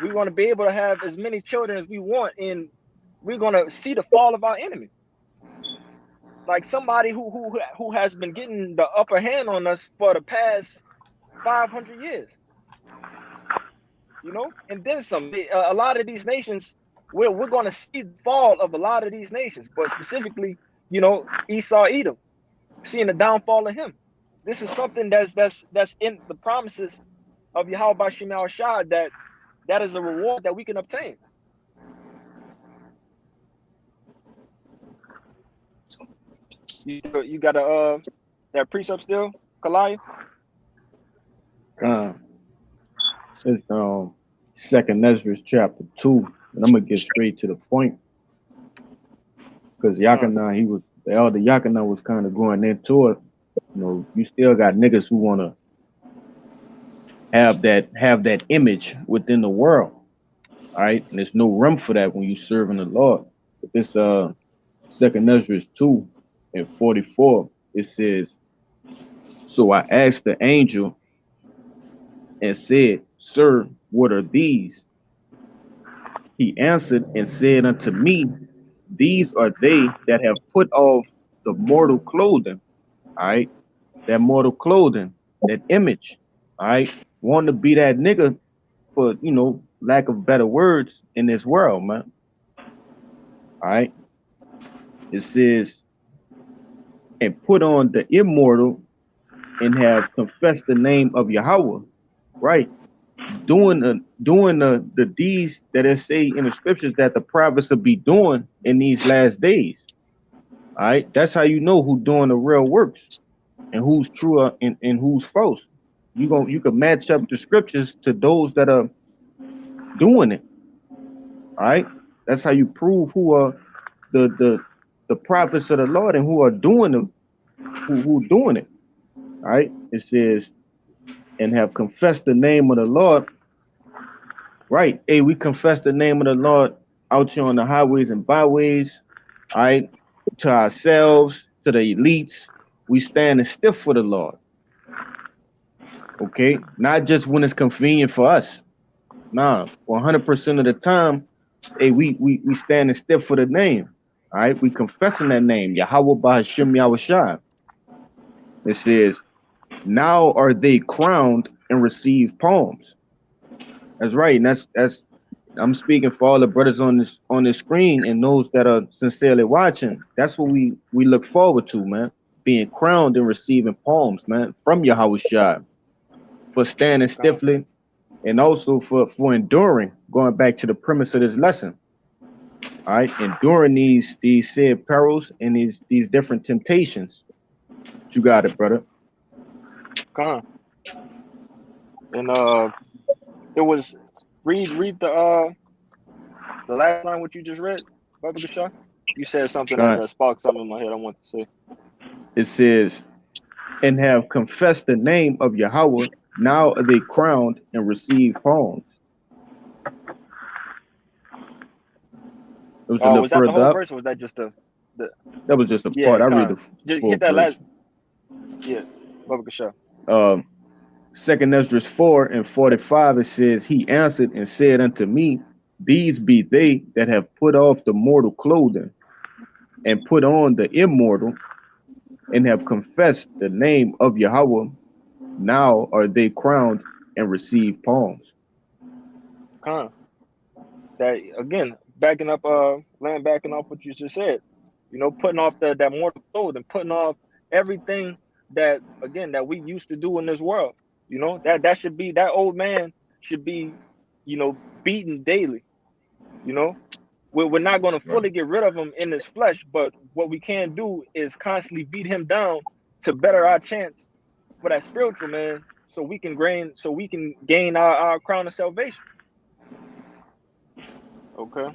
We're going to be able to have as many children as we want, and we're going to see the fall of our enemy. Like somebody who has been getting the upper hand on us for the past 500 years. You know, and then some. A lot of these nations, we're going to see the fall of a lot of these nations, but specifically, you know, Esau, Edom, seeing the downfall of him. This is something that's in the promises of Yahweh Shema Shah, that is a reward that we can obtain. You got that precept still, Kalaya? It's Second Ezra chapter 2, and I'm gonna get straight to the point because Yakana, the elder Yakana was kind of going into it. You know, you still got niggas who wanna have that image within the world, all right? And there's no room for that when you serving the Lord. But this Second Ezra 2 and 44, it says, so I asked the angel and said, sir, what are these? He answered and said unto me, these are they that have put off the mortal clothing, all right? That mortal clothing, that image, all right? Want to be that nigga, for, you know, lack of better words, in this world, man. All right. It says, and put on the immortal and have confessed the name of Yahweh, right? doing the deeds that it say in the scriptures that the prophets will be doing in these last days. All right, that's how you know who's doing the real works and who's true and who's false. You can match up the scriptures to those that are doing it. All right, that's how you prove who are the prophets of the Lord and who are doing them, who doing it. All right, it says, and have confessed the name of the Lord. Right, hey, we confess the name of the Lord out here on the highways and byways. All right, to ourselves, to the elites, we stand stiff for the Lord. Okay, not just when it's convenient for us. Nah, 100% of the time, hey, we standing stiff for the name. All right, we confessing that name, Yahweh Bahashim Yahushua. It says, now are they crowned and receive palms. That's right, and that's I'm speaking for all the brothers on this screen and those that are sincerely watching. That's what we look forward to, man. Being crowned and receiving palms, man, from Yahushua for standing stiffly and also for enduring, going back to the premise of this lesson. All right, enduring these said perils and these different temptations. You got it, brother. Come on. And it was read the last line what you just read, Baba Gasha. You said something that sparked something in my head I want to say. It says, and have confessed the name of Yahweh, now are they crowned and receive palms. It was a little was that the further whole up. verse, or was that just the That was just a part. I read the full hit that verse. Yeah, Baba Gasha. Second Esdras 4:45, it says, he answered and said unto me, these be they that have put off the mortal clothing and put on the immortal, and have confessed the name of Yahweh. Now are they crowned and receive palms. That again, backing up what you just said. You know, putting off that mortal clothing, putting off everything that we used to do in this world. You know, that should be, that old man should be, beaten daily. You know, we're not going to fully get rid of him in his flesh, but what we can do is constantly beat him down to better our chance for that spiritual man, so we can gain our crown of salvation. Okay.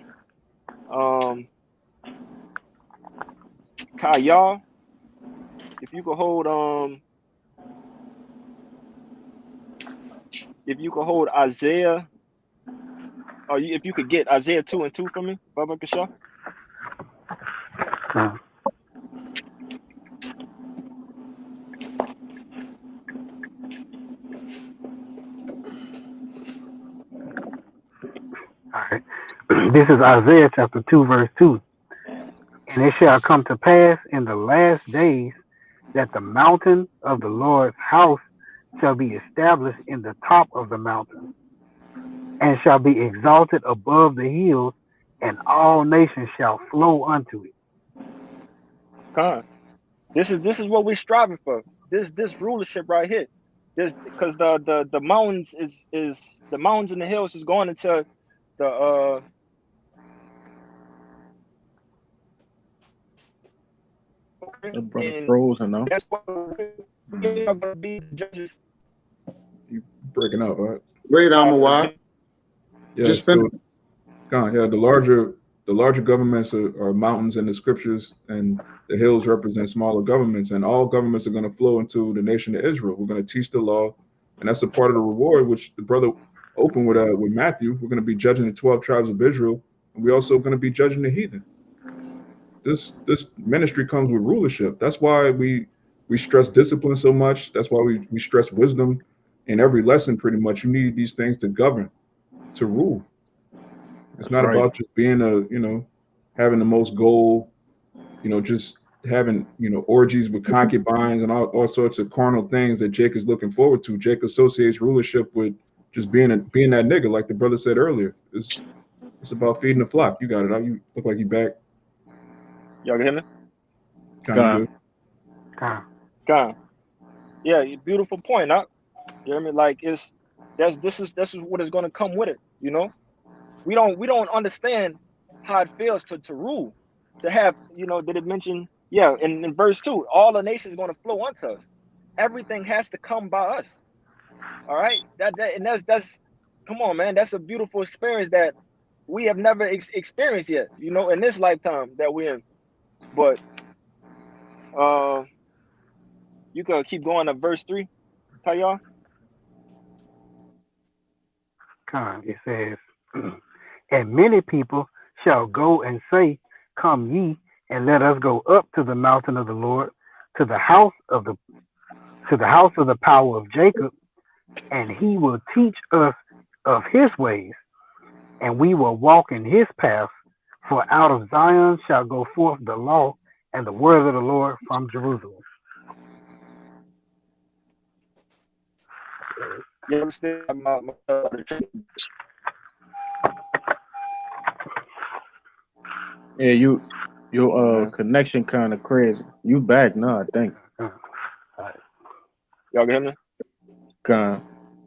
Kaya, if you could hold Isaiah, or if you could get Isaiah 2:2 for me, Baba Kasha. All right. This is Isaiah chapter 2, verse 2. And it shall come to pass in the last days that the mountain of the Lord's house shall be established in the top of the mountain, and shall be exalted above the hills, and all nations shall flow unto it. This is what we're striving for. This rulership right here. This, because the mountains is the mountains and the hills is going into the That brother frozen now. That's what we're going to be the judges. You breaking up, right? Wait, I'm a while. Yeah, just finish. Yeah, the larger governments are mountains in the scriptures, and the hills represent smaller governments, and all governments are going to flow into the nation of Israel. We're going to teach the law, and that's a part of the reward, which the brother opened with Matthew. We're going to be judging the 12 tribes of Israel, and we're also going to be judging the heathen. This ministry comes with rulership. That's why we stress discipline so much. That's why we stress wisdom in every lesson. Pretty much, you need these things to govern, to rule. It's not about just being having the most gold, just having, orgies with concubines and all sorts of carnal things that Jake is looking forward to. Jake associates rulership with just being that nigga, like the brother said earlier. It's about feeding the flock. You got it. You look like you back. Y'all can hear me? Kind of good. Yeah, beautiful point, huh? You hear me? Like, it's this is what is going to come with it. You know, we don't understand how it feels to rule, to have, you know, did it mention, yeah, in verse 2, all the nations are going to flow unto us. Everything has to come by us. All right, and that's come on, man, that's a beautiful experience that we have never experienced yet, you know, in this lifetime that we're in. But you could keep going to verse 3, Kayar. It says, and many people shall go and say, come ye, and let us go up to the mountain of the Lord, to the house of the power of Jacob, and he will teach us of his ways, and we will walk in his paths. For out of Zion shall go forth the law and the word of the Lord from Jerusalem. You understand Yeah, your connection kind of crazy. You back now, I think. y'all get me? Kind.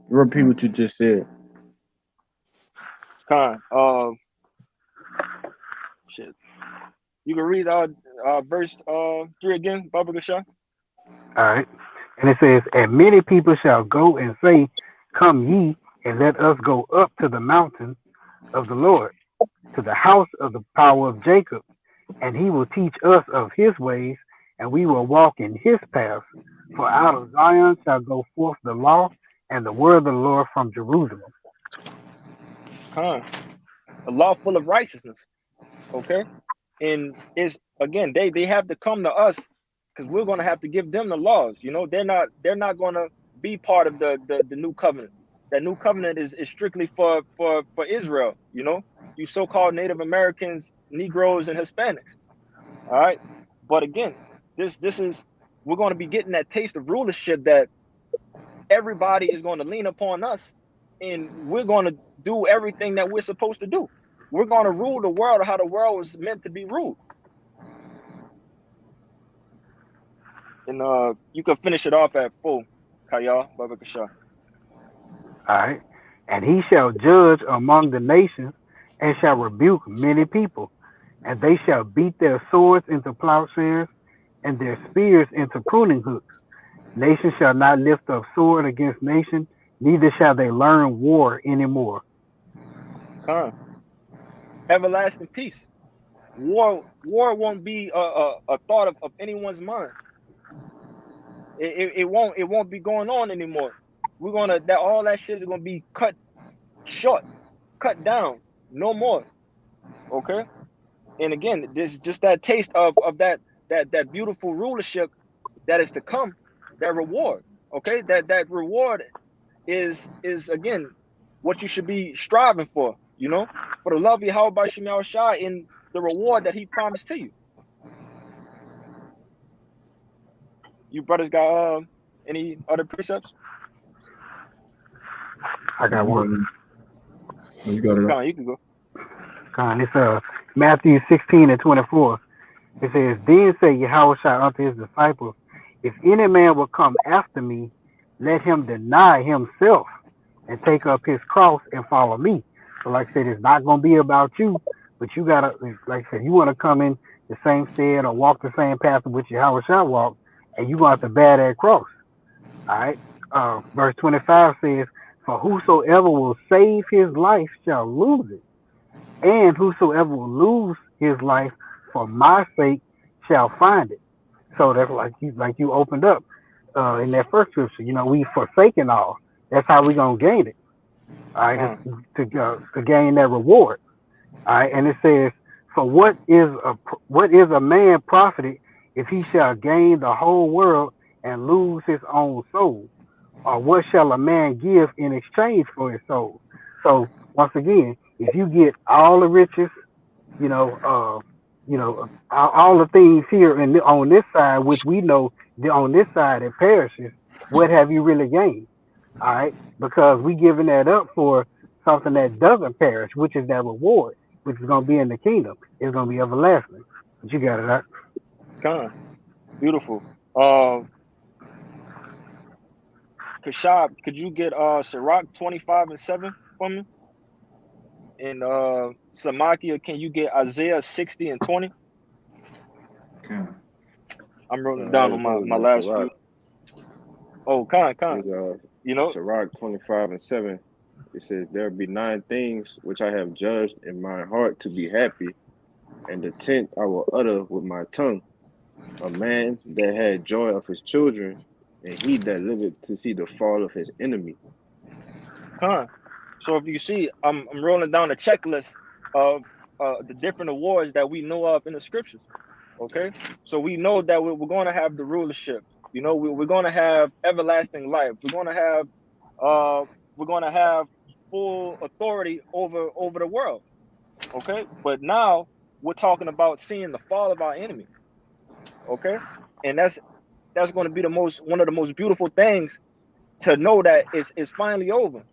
Repeat what you just said. Con, shit. You can read verse 3 again, Baba Gasha. All right. And it says, and many people shall go and say, come ye, and let us go up to the mountain of the Lord, to the house of the power of Jacob, and he will teach us of his ways, and we will walk in his paths. For out of Zion shall go forth the law and the word of the Lord from Jerusalem. Con, a law full of righteousness. Okay, and it's again they have to come to us because we're going to have to give them the laws. You know, they're not going to be part of the new covenant. That new covenant is strictly for Israel. You know, you so-called Native Americans, Negroes, and Hispanics. All right, but again, this is we're going to be getting that taste of rulership that everybody is going to lean upon us, and we're going to do everything that we're supposed to do. We're going to rule the world how the world was meant to be ruled. And you can finish it off at full, Kaya, Baba Kasha. All right. And he shall judge among the nations and shall rebuke many people, and they shall beat their swords into plowshares and their spears into pruning hooks. Nation shall not lift up sword against nation, neither shall they learn war anymore. Khan. Everlasting peace. War won't be a thought of anyone's mind. It won't be going on anymore. We're gonna that all that shit is gonna be cut short, cut down, no more. Okay. And again, there's just that taste of that beautiful rulership that is to come, that reward. Okay, that reward is again what you should be striving for, you know, for the love of Yahweh by Shemal Shai in the reward that he promised to you. You brothers got any other precepts? I got one. You got it. Come on, you can go. It's Matthew 16:24. It says, then say Yahweh unto his disciples, if any man will come after me, let him deny himself and take up his cross and follow me. So like I said, it's not going to be about you, but you got to, like I said, you want to come in the same stead or walk the same path in which Yahweh walked, and you're going to have to bear that cross. All right. Verse 25 says, for whosoever will save his life shall lose it, and whosoever will lose his life for my sake shall find it. So that's like you opened up in that first scripture. You know, we forsaken all. That's how we gonna gain it. All right, to gain that reward. All right, and it says, for what is a man profited if he shall gain the whole world and lose his own soul? Or what shall a man give in exchange for his soul? So once again, if you get all the riches, all the things here and on this side, which we know on this side it perishes, what have you really gained? All right, because we giving that up for something that doesn't perish, which is that reward, which is going to be in the kingdom. It's going to be everlasting. But you got it out. Come on. Beautiful. Kashab, could you get Sirach 25 and 7 for me? And Samakia, can you get Isaiah 60 and 20? Okay. I'm rolling I down was on my holding that last Sirach. few. Oh, Khan. Is You know, Sirach 25 and 7. It says, there be 9 things which I have judged in my heart to be happy, and the 10th I will utter with my tongue. A man that had joy of his children, and he that liveth to see the fall of his enemy. Khan. So if you see, I'm rolling down a checklist of the different awards that we know of in the scriptures. Okay, so we know that we're going to have the rulership. You know, we're going to have everlasting life. Uh, we're going to have full authority over the world. Okay, but now we're talking about seeing the fall of our enemy. Okay, and that's going to be one of the most beautiful things to know that it's finally over.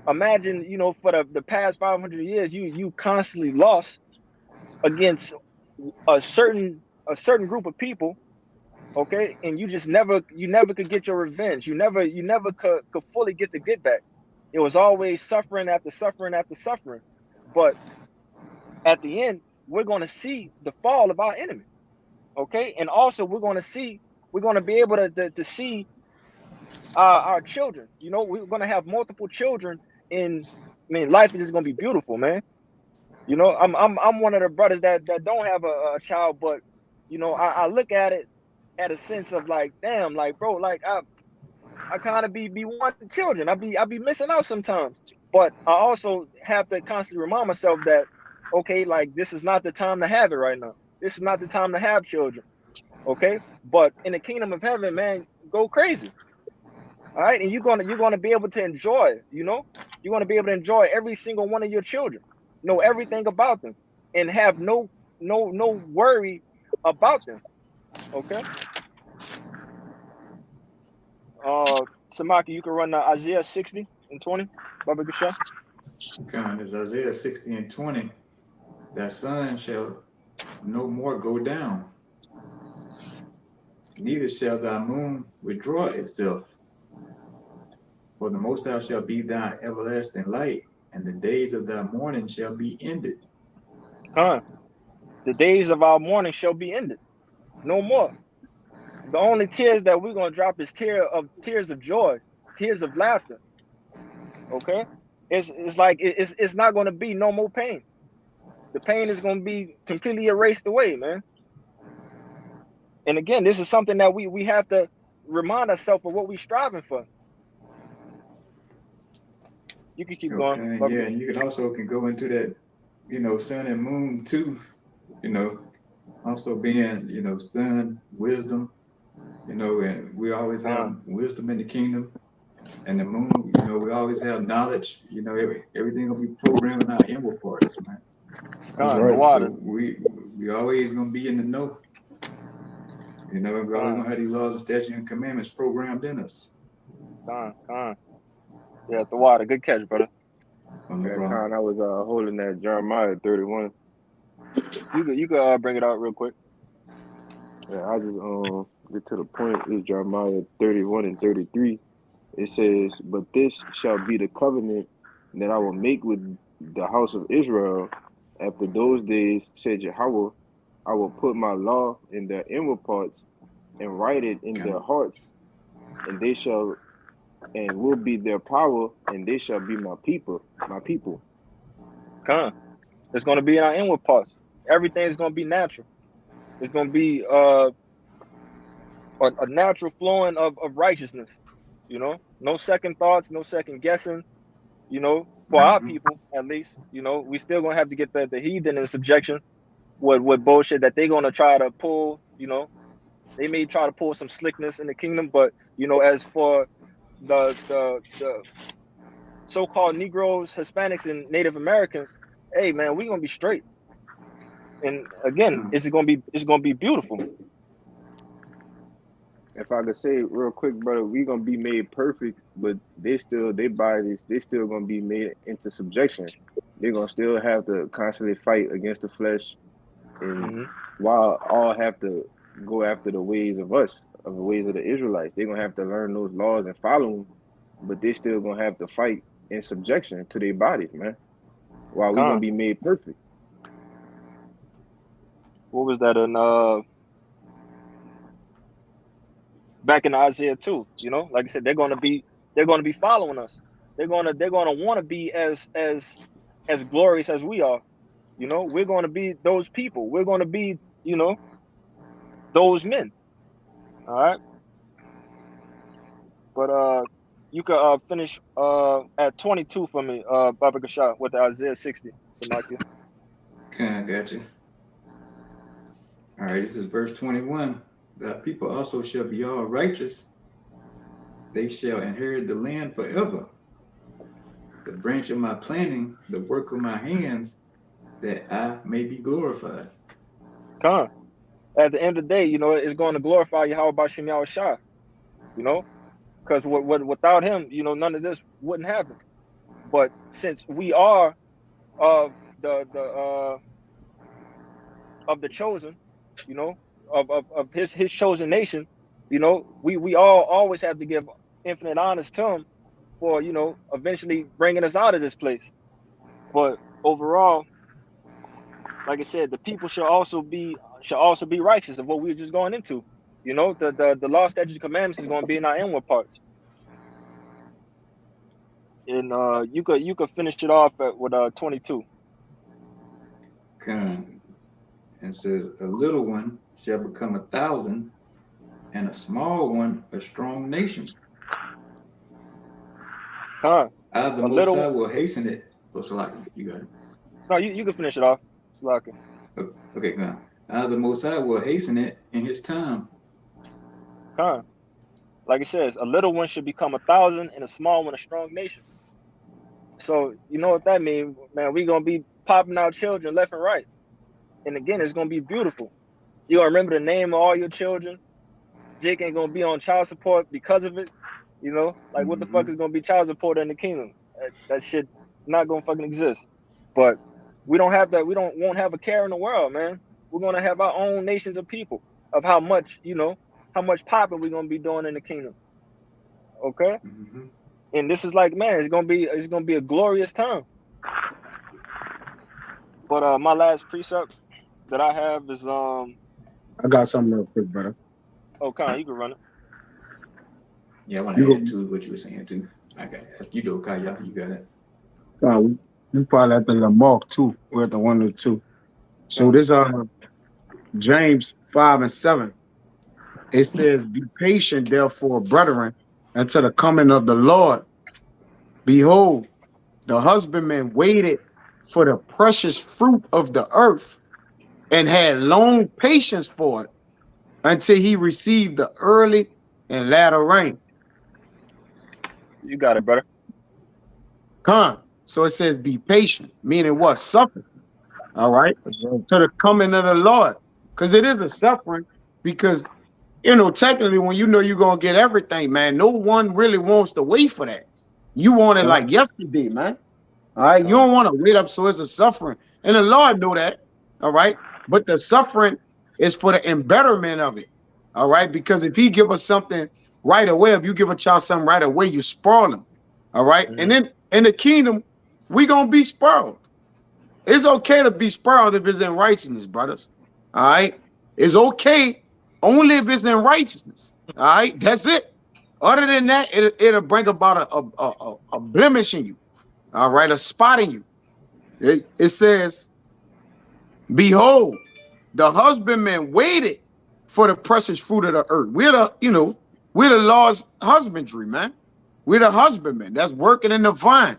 Imagine, you know, for the past 500 years, you constantly lost against a certain group of people, okay, and you never could get your revenge. You never could fully get the get back. It was always suffering after suffering after suffering. But at the end, we're going to see the fall of our enemy, okay, and also we're going to be able to see our children. You know, we're going to have multiple children. In I mean, life is going to be beautiful, man. You know, I'm one of the brothers that don't have a child, but you know, I look at it at a sense of like, damn, like bro, like I kind of be wanting children. I be missing out sometimes, but I also have to constantly remind myself that okay, like this is not the time to have it right now. This is not the time to have children. Okay, but in the kingdom of heaven, man, go crazy. All right, and you're gonna be able to enjoy. You know, you're gonna be able to enjoy every single one of your children, know everything about them, and have no worry about them. Okay. Samaki, you can run Isaiah 60 and 20, Baba Gasha. Okay, there's Isaiah 60 and 20. That sun shall no more go down, neither shall thy moon withdraw itself. For the Most High shall be thy everlasting light, and the days of thy mourning shall be ended. Huh. The days of our mourning shall be ended. No more. The only tears that we're gonna drop is tears of joy, tears of laughter. Okay. It's like it's not gonna be no more pain. The pain is gonna be completely erased away, man. And again, this is something that we have to remind ourselves of what we're striving for. You can keep going. Okay, yeah, and you can also go into that, sun and moon too, you know, also being, sun, wisdom, and we always have wisdom in the kingdom. And the moon, we always have knowledge, everything gonna be programmed in our inward parts, man. The water. So we always gonna be in the know. We always gonna have these laws and statutes and commandments programmed in us. Yeah, the water. Good catch, brother. Con, I was holding that Jeremiah 31. You could bring it out real quick. Yeah, I just get to the point. It's Jeremiah 31 and 33. It says, but this shall be the covenant that I will make with the house of Israel after those days, said Yahweh. I will put my law in their inward parts and write it in their hearts, and they shall and will be their power, and they shall be my people, my people. It's gonna be in our inward parts. Everything is gonna be natural. It's gonna be a natural flowing of righteousness. You know, no second thoughts, no second guessing. You know, for our people at least. You know, we still gonna have to get the heathen in subjection with bullshit that they're gonna try to pull. You know, they may try to pull some slickness in the kingdom, but you know, as for the so-called Negroes, Hispanics, and Native Americans, hey man, we're gonna be straight. And again, it's gonna be beautiful. If I could say real quick, brother, we gonna be made perfect, but they bodies, they still gonna be made into subjection. They're gonna still have to constantly fight against the flesh, and while all have to go after the ways of us, of the ways of the Israelites, they're gonna have to learn those laws and follow them. but they still gonna have to fight in subjection to their bodies, man. While we gonna Con. be made perfect. What was that in back in Isaiah 2? You know, like I said, they're gonna be following us. They're gonna want to be as glorious as we are. You know, we're gonna be those people. We're gonna be, you know, those men. All right. But you could finish at 22 for me, Baba Gashar, with the Isaiah 60. Samaki. Okay, I got you. All right, this is verse 21. The people also shall be all righteous. They shall inherit the land forever. The branch of my planting, the work of my hands, that I may be glorified. Con. At the end of the day, you know, it's going to glorify Yahweh Bashim Yahweh Shah, you know, because without him, you know, none of this wouldn't happen. But since we are of the chosen, you know, of his chosen nation, you know, we all always have to give infinite honors to him for, you know, eventually bringing us out of this place. But overall, like I said, the people should also be righteous of what we were just going into. You know, the law, statutes, commandments is going to be in our inward parts. And you could finish it off with 22. Come. And it says, a little one shall become 1,000, and a small one a strong nation. Huh. I, the A Most little. High, will hasten it. Oh, Salaki, you got it. No, you can finish it off. Salaki. Okay, come. I, the Most High, will hasten it in His time. Huh. Like it says, a little one should become 1,000, and a small one a strong nation. So you know what that means, man. We gonna be popping out children left and right, and again, it's gonna be beautiful. You gonna remember the name of all your children. Jake ain't gonna be on child support because of it. You know, like what the fuck is gonna be child support in the kingdom? That shit not gonna fucking exist. But we don't have that. Won't have a care in the world, man. We're gonna have our own nations of people of how much, you know, how much popping we're gonna be doing in the kingdom. Okay. And this is like, man, it's gonna be a glorious time. But my last precept that I have is I got something real quick, brother. oh, Khan, you can run it. Yeah, I want to add to what you were saying too. I got it. You do, Kaya, you got it. We probably at the Lamarck too. We're at the 1 or 2. So Khan. this James 5 and 7. It says, "Be patient, therefore, brethren, until the coming of the Lord. Behold, the husbandman waited for the precious fruit of the earth, and had long patience for it, until he received the early and latter rain." You got it, brother. Come. So it says, "Be patient," meaning what? Suffer. All right, to the coming of the Lord, because it is a suffering. Because you know, technically, when you know you're gonna get everything, man, no one really wants to wait for that. You want it like yesterday, man. All right, you don't want to wait up, so it's a suffering, and the Lord know that. All right, but the suffering is for the embetterment of it. All right, because if He give us something right away, if you give a child something right away, you spoil them. All right, and then in the kingdom, we gonna be spoiled. It's okay to be spoiled if it's in righteousness, brothers. All right, it's okay only if it's in righteousness. All right, that's it. Other than that, it'll bring about a blemish in you. All right, a spot in you. It says, "Behold, the husbandman waited for the precious fruit of the earth." We're the Lord's husbandry, man. We're the husbandman that's working in the vine,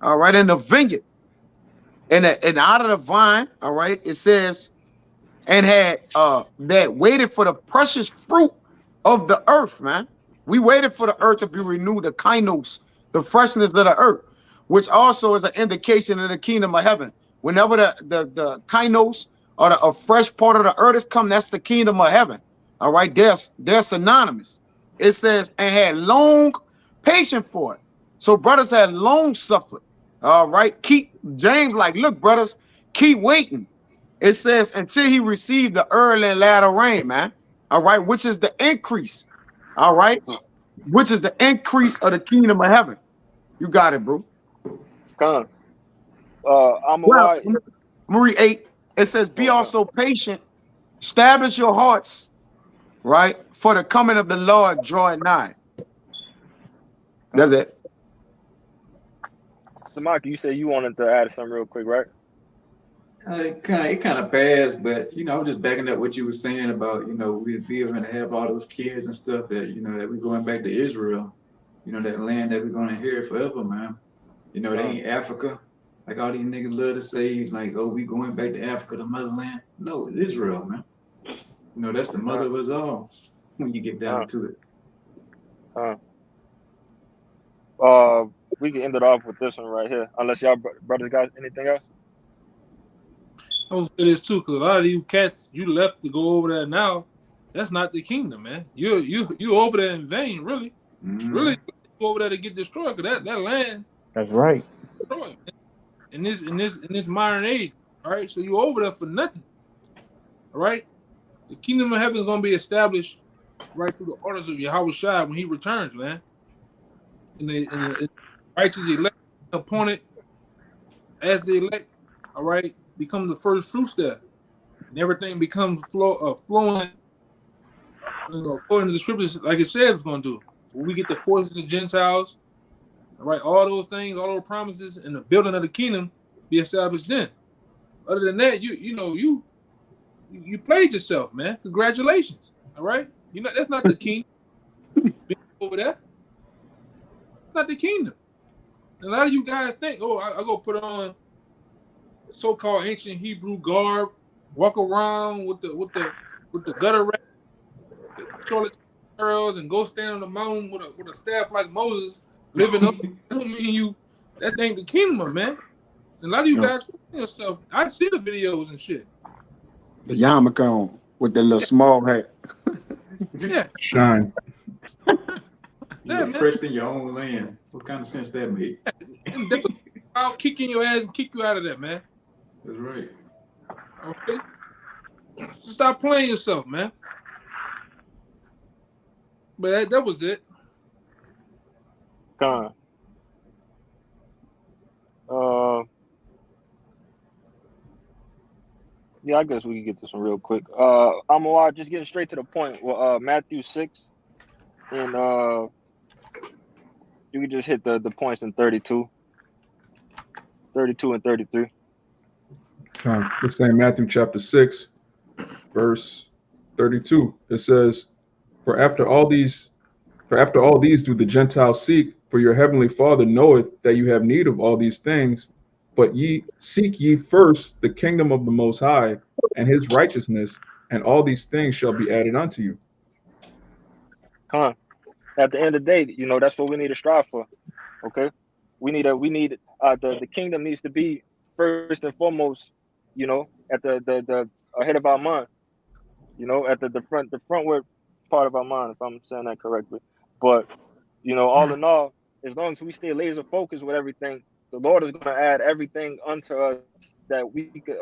all right, in the vineyard. And out of the vine, all right, it says, and had that waited for the precious fruit of the earth, man. We waited for the earth to be renewed, the kainos, the freshness of the earth, which also is an indication of the kingdom of heaven. Whenever the kainos or a fresh part of the earth is come, that's the kingdom of heaven. All right, they're synonymous. It says, and had long patience for it. So brothers had long suffered. All right, keep James like, look, brothers, keep waiting. It says until he received the early and latter rain, man. All right, which is the increase. All right, which is the increase of the kingdom of heaven. You got it, bro. Con. I'm a Well, why. Marie 8, it says, be Oh, con. also patient, establish your hearts, right? For the coming of the Lord drawing nigh. That's it. Samaki, you said you wanted to add something real quick, right? It kind of passed, but you know, I'm just backing up what you were saying about, you know, we're going to have all those kids and stuff that, you know, that we're going back to Israel, you know, that land that we're going to inherit forever, man. You know, it ain't Africa. Like all these niggas love to say, like, oh, we going back to Africa, the motherland. No, it's Israel, man. You know, that's the mother of us all when you get down to it. We can end it off with this one right here, unless y'all brothers got anything else. I was say this too, because a lot of you cats you left to go over there now. That's not the kingdom, man. You over there in vain, really. Really, you go over there to get destroyed, because that land. That's right. Destroyed, man. In this modern age, all right. So you over there for nothing, all right. The kingdom of heaven is gonna be established right through the orders of Yahweh Shai when He returns, man. In the righteous elect appointed as the elect, all right, become the first fruits there, and everything becomes flowing. According to the scriptures, like it said it's going to do. When we get the forces of the Gentiles, all right, all those things, all those promises, and the building of the kingdom be established then. Other than that, you played yourself, man. Congratulations. All right, that's not the kingdom over there. It's not the kingdom. And a lot of you guys think, oh, I go put on so-called ancient Hebrew garb, walk around with the gutter rat, the Charlotte girls, and go stand on the mountain with a staff like Moses, living up. I don't mean you. That ain't the kingdom, man. And a lot of you guys fool yourself. I see the videos and shit. The yarmulke on with the little small hat. Yeah. Shine. You're oppressed in your own land. What kind of sense that make? And I'll kick in your ass and kick you out of that, man. That's right. Okay. So stop playing yourself, man. But that was it. Con. Yeah, I guess we can get this one real quick. I'm just getting straight to the point. Well, Matthew 6, and you can just hit the points in 32 and 33. Let's say Matthew chapter 6, verse 32. It says, For after all these do the Gentiles seek, for your heavenly Father knoweth that you have need of all these things. But seek ye first the kingdom of the Most High and His righteousness, and all these things shall be added unto you. Con. At the end of the day, that's what we need to strive for. Okay, we need the kingdom needs to be first and foremost. At the ahead of our mind. At the frontward part of our mind, if I'm saying that correctly. But all in all, as long as we stay laser focused with everything, the Lord is going to add everything unto us that we could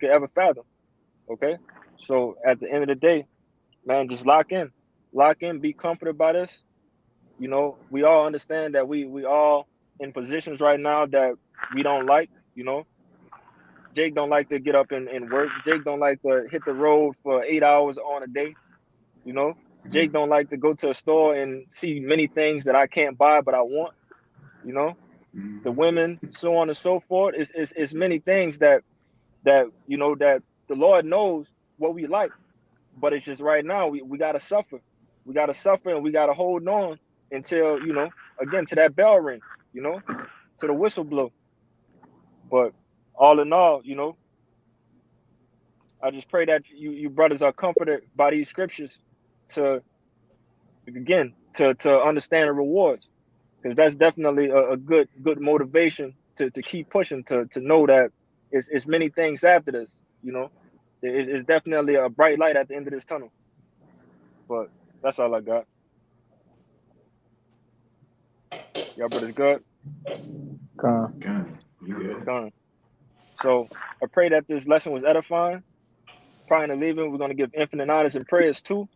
ever fathom. Okay, so at the end of the day, man, just lock in, be comforted by this. We all understand that we all in positions right now that we don't like. Jake don't like to get up and work. Jake don't like to hit the road for 8 hours on a day. Jake don't like to go to a store and see many things that I can't buy but I want. The women, so on and so forth. It's many things that that the Lord knows what we like, but it's just right now we gotta suffer. We gotta suffer and we gotta hold on until again to that bell ring, to the whistle blow. But all in all, I just pray that you brothers are comforted by these scriptures to understand the rewards, because that's definitely a good motivation to keep pushing, to know that it's many things after this. It's definitely a bright light at the end of this tunnel. But that's all I got. Y'all brothers good? Gone. So I pray that this lesson was edifying. Prior to leaving, we're going to give infinite honors and prayers too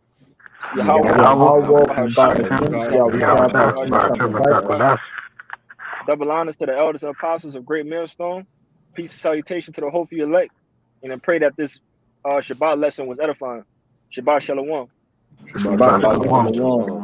Double honors to the elders and apostles of Great Millstone. Peace and salutation to the hopefully elect. And then pray that this Shabbat lesson was edifying. Shabbat Shalom. Shabbat Shalom.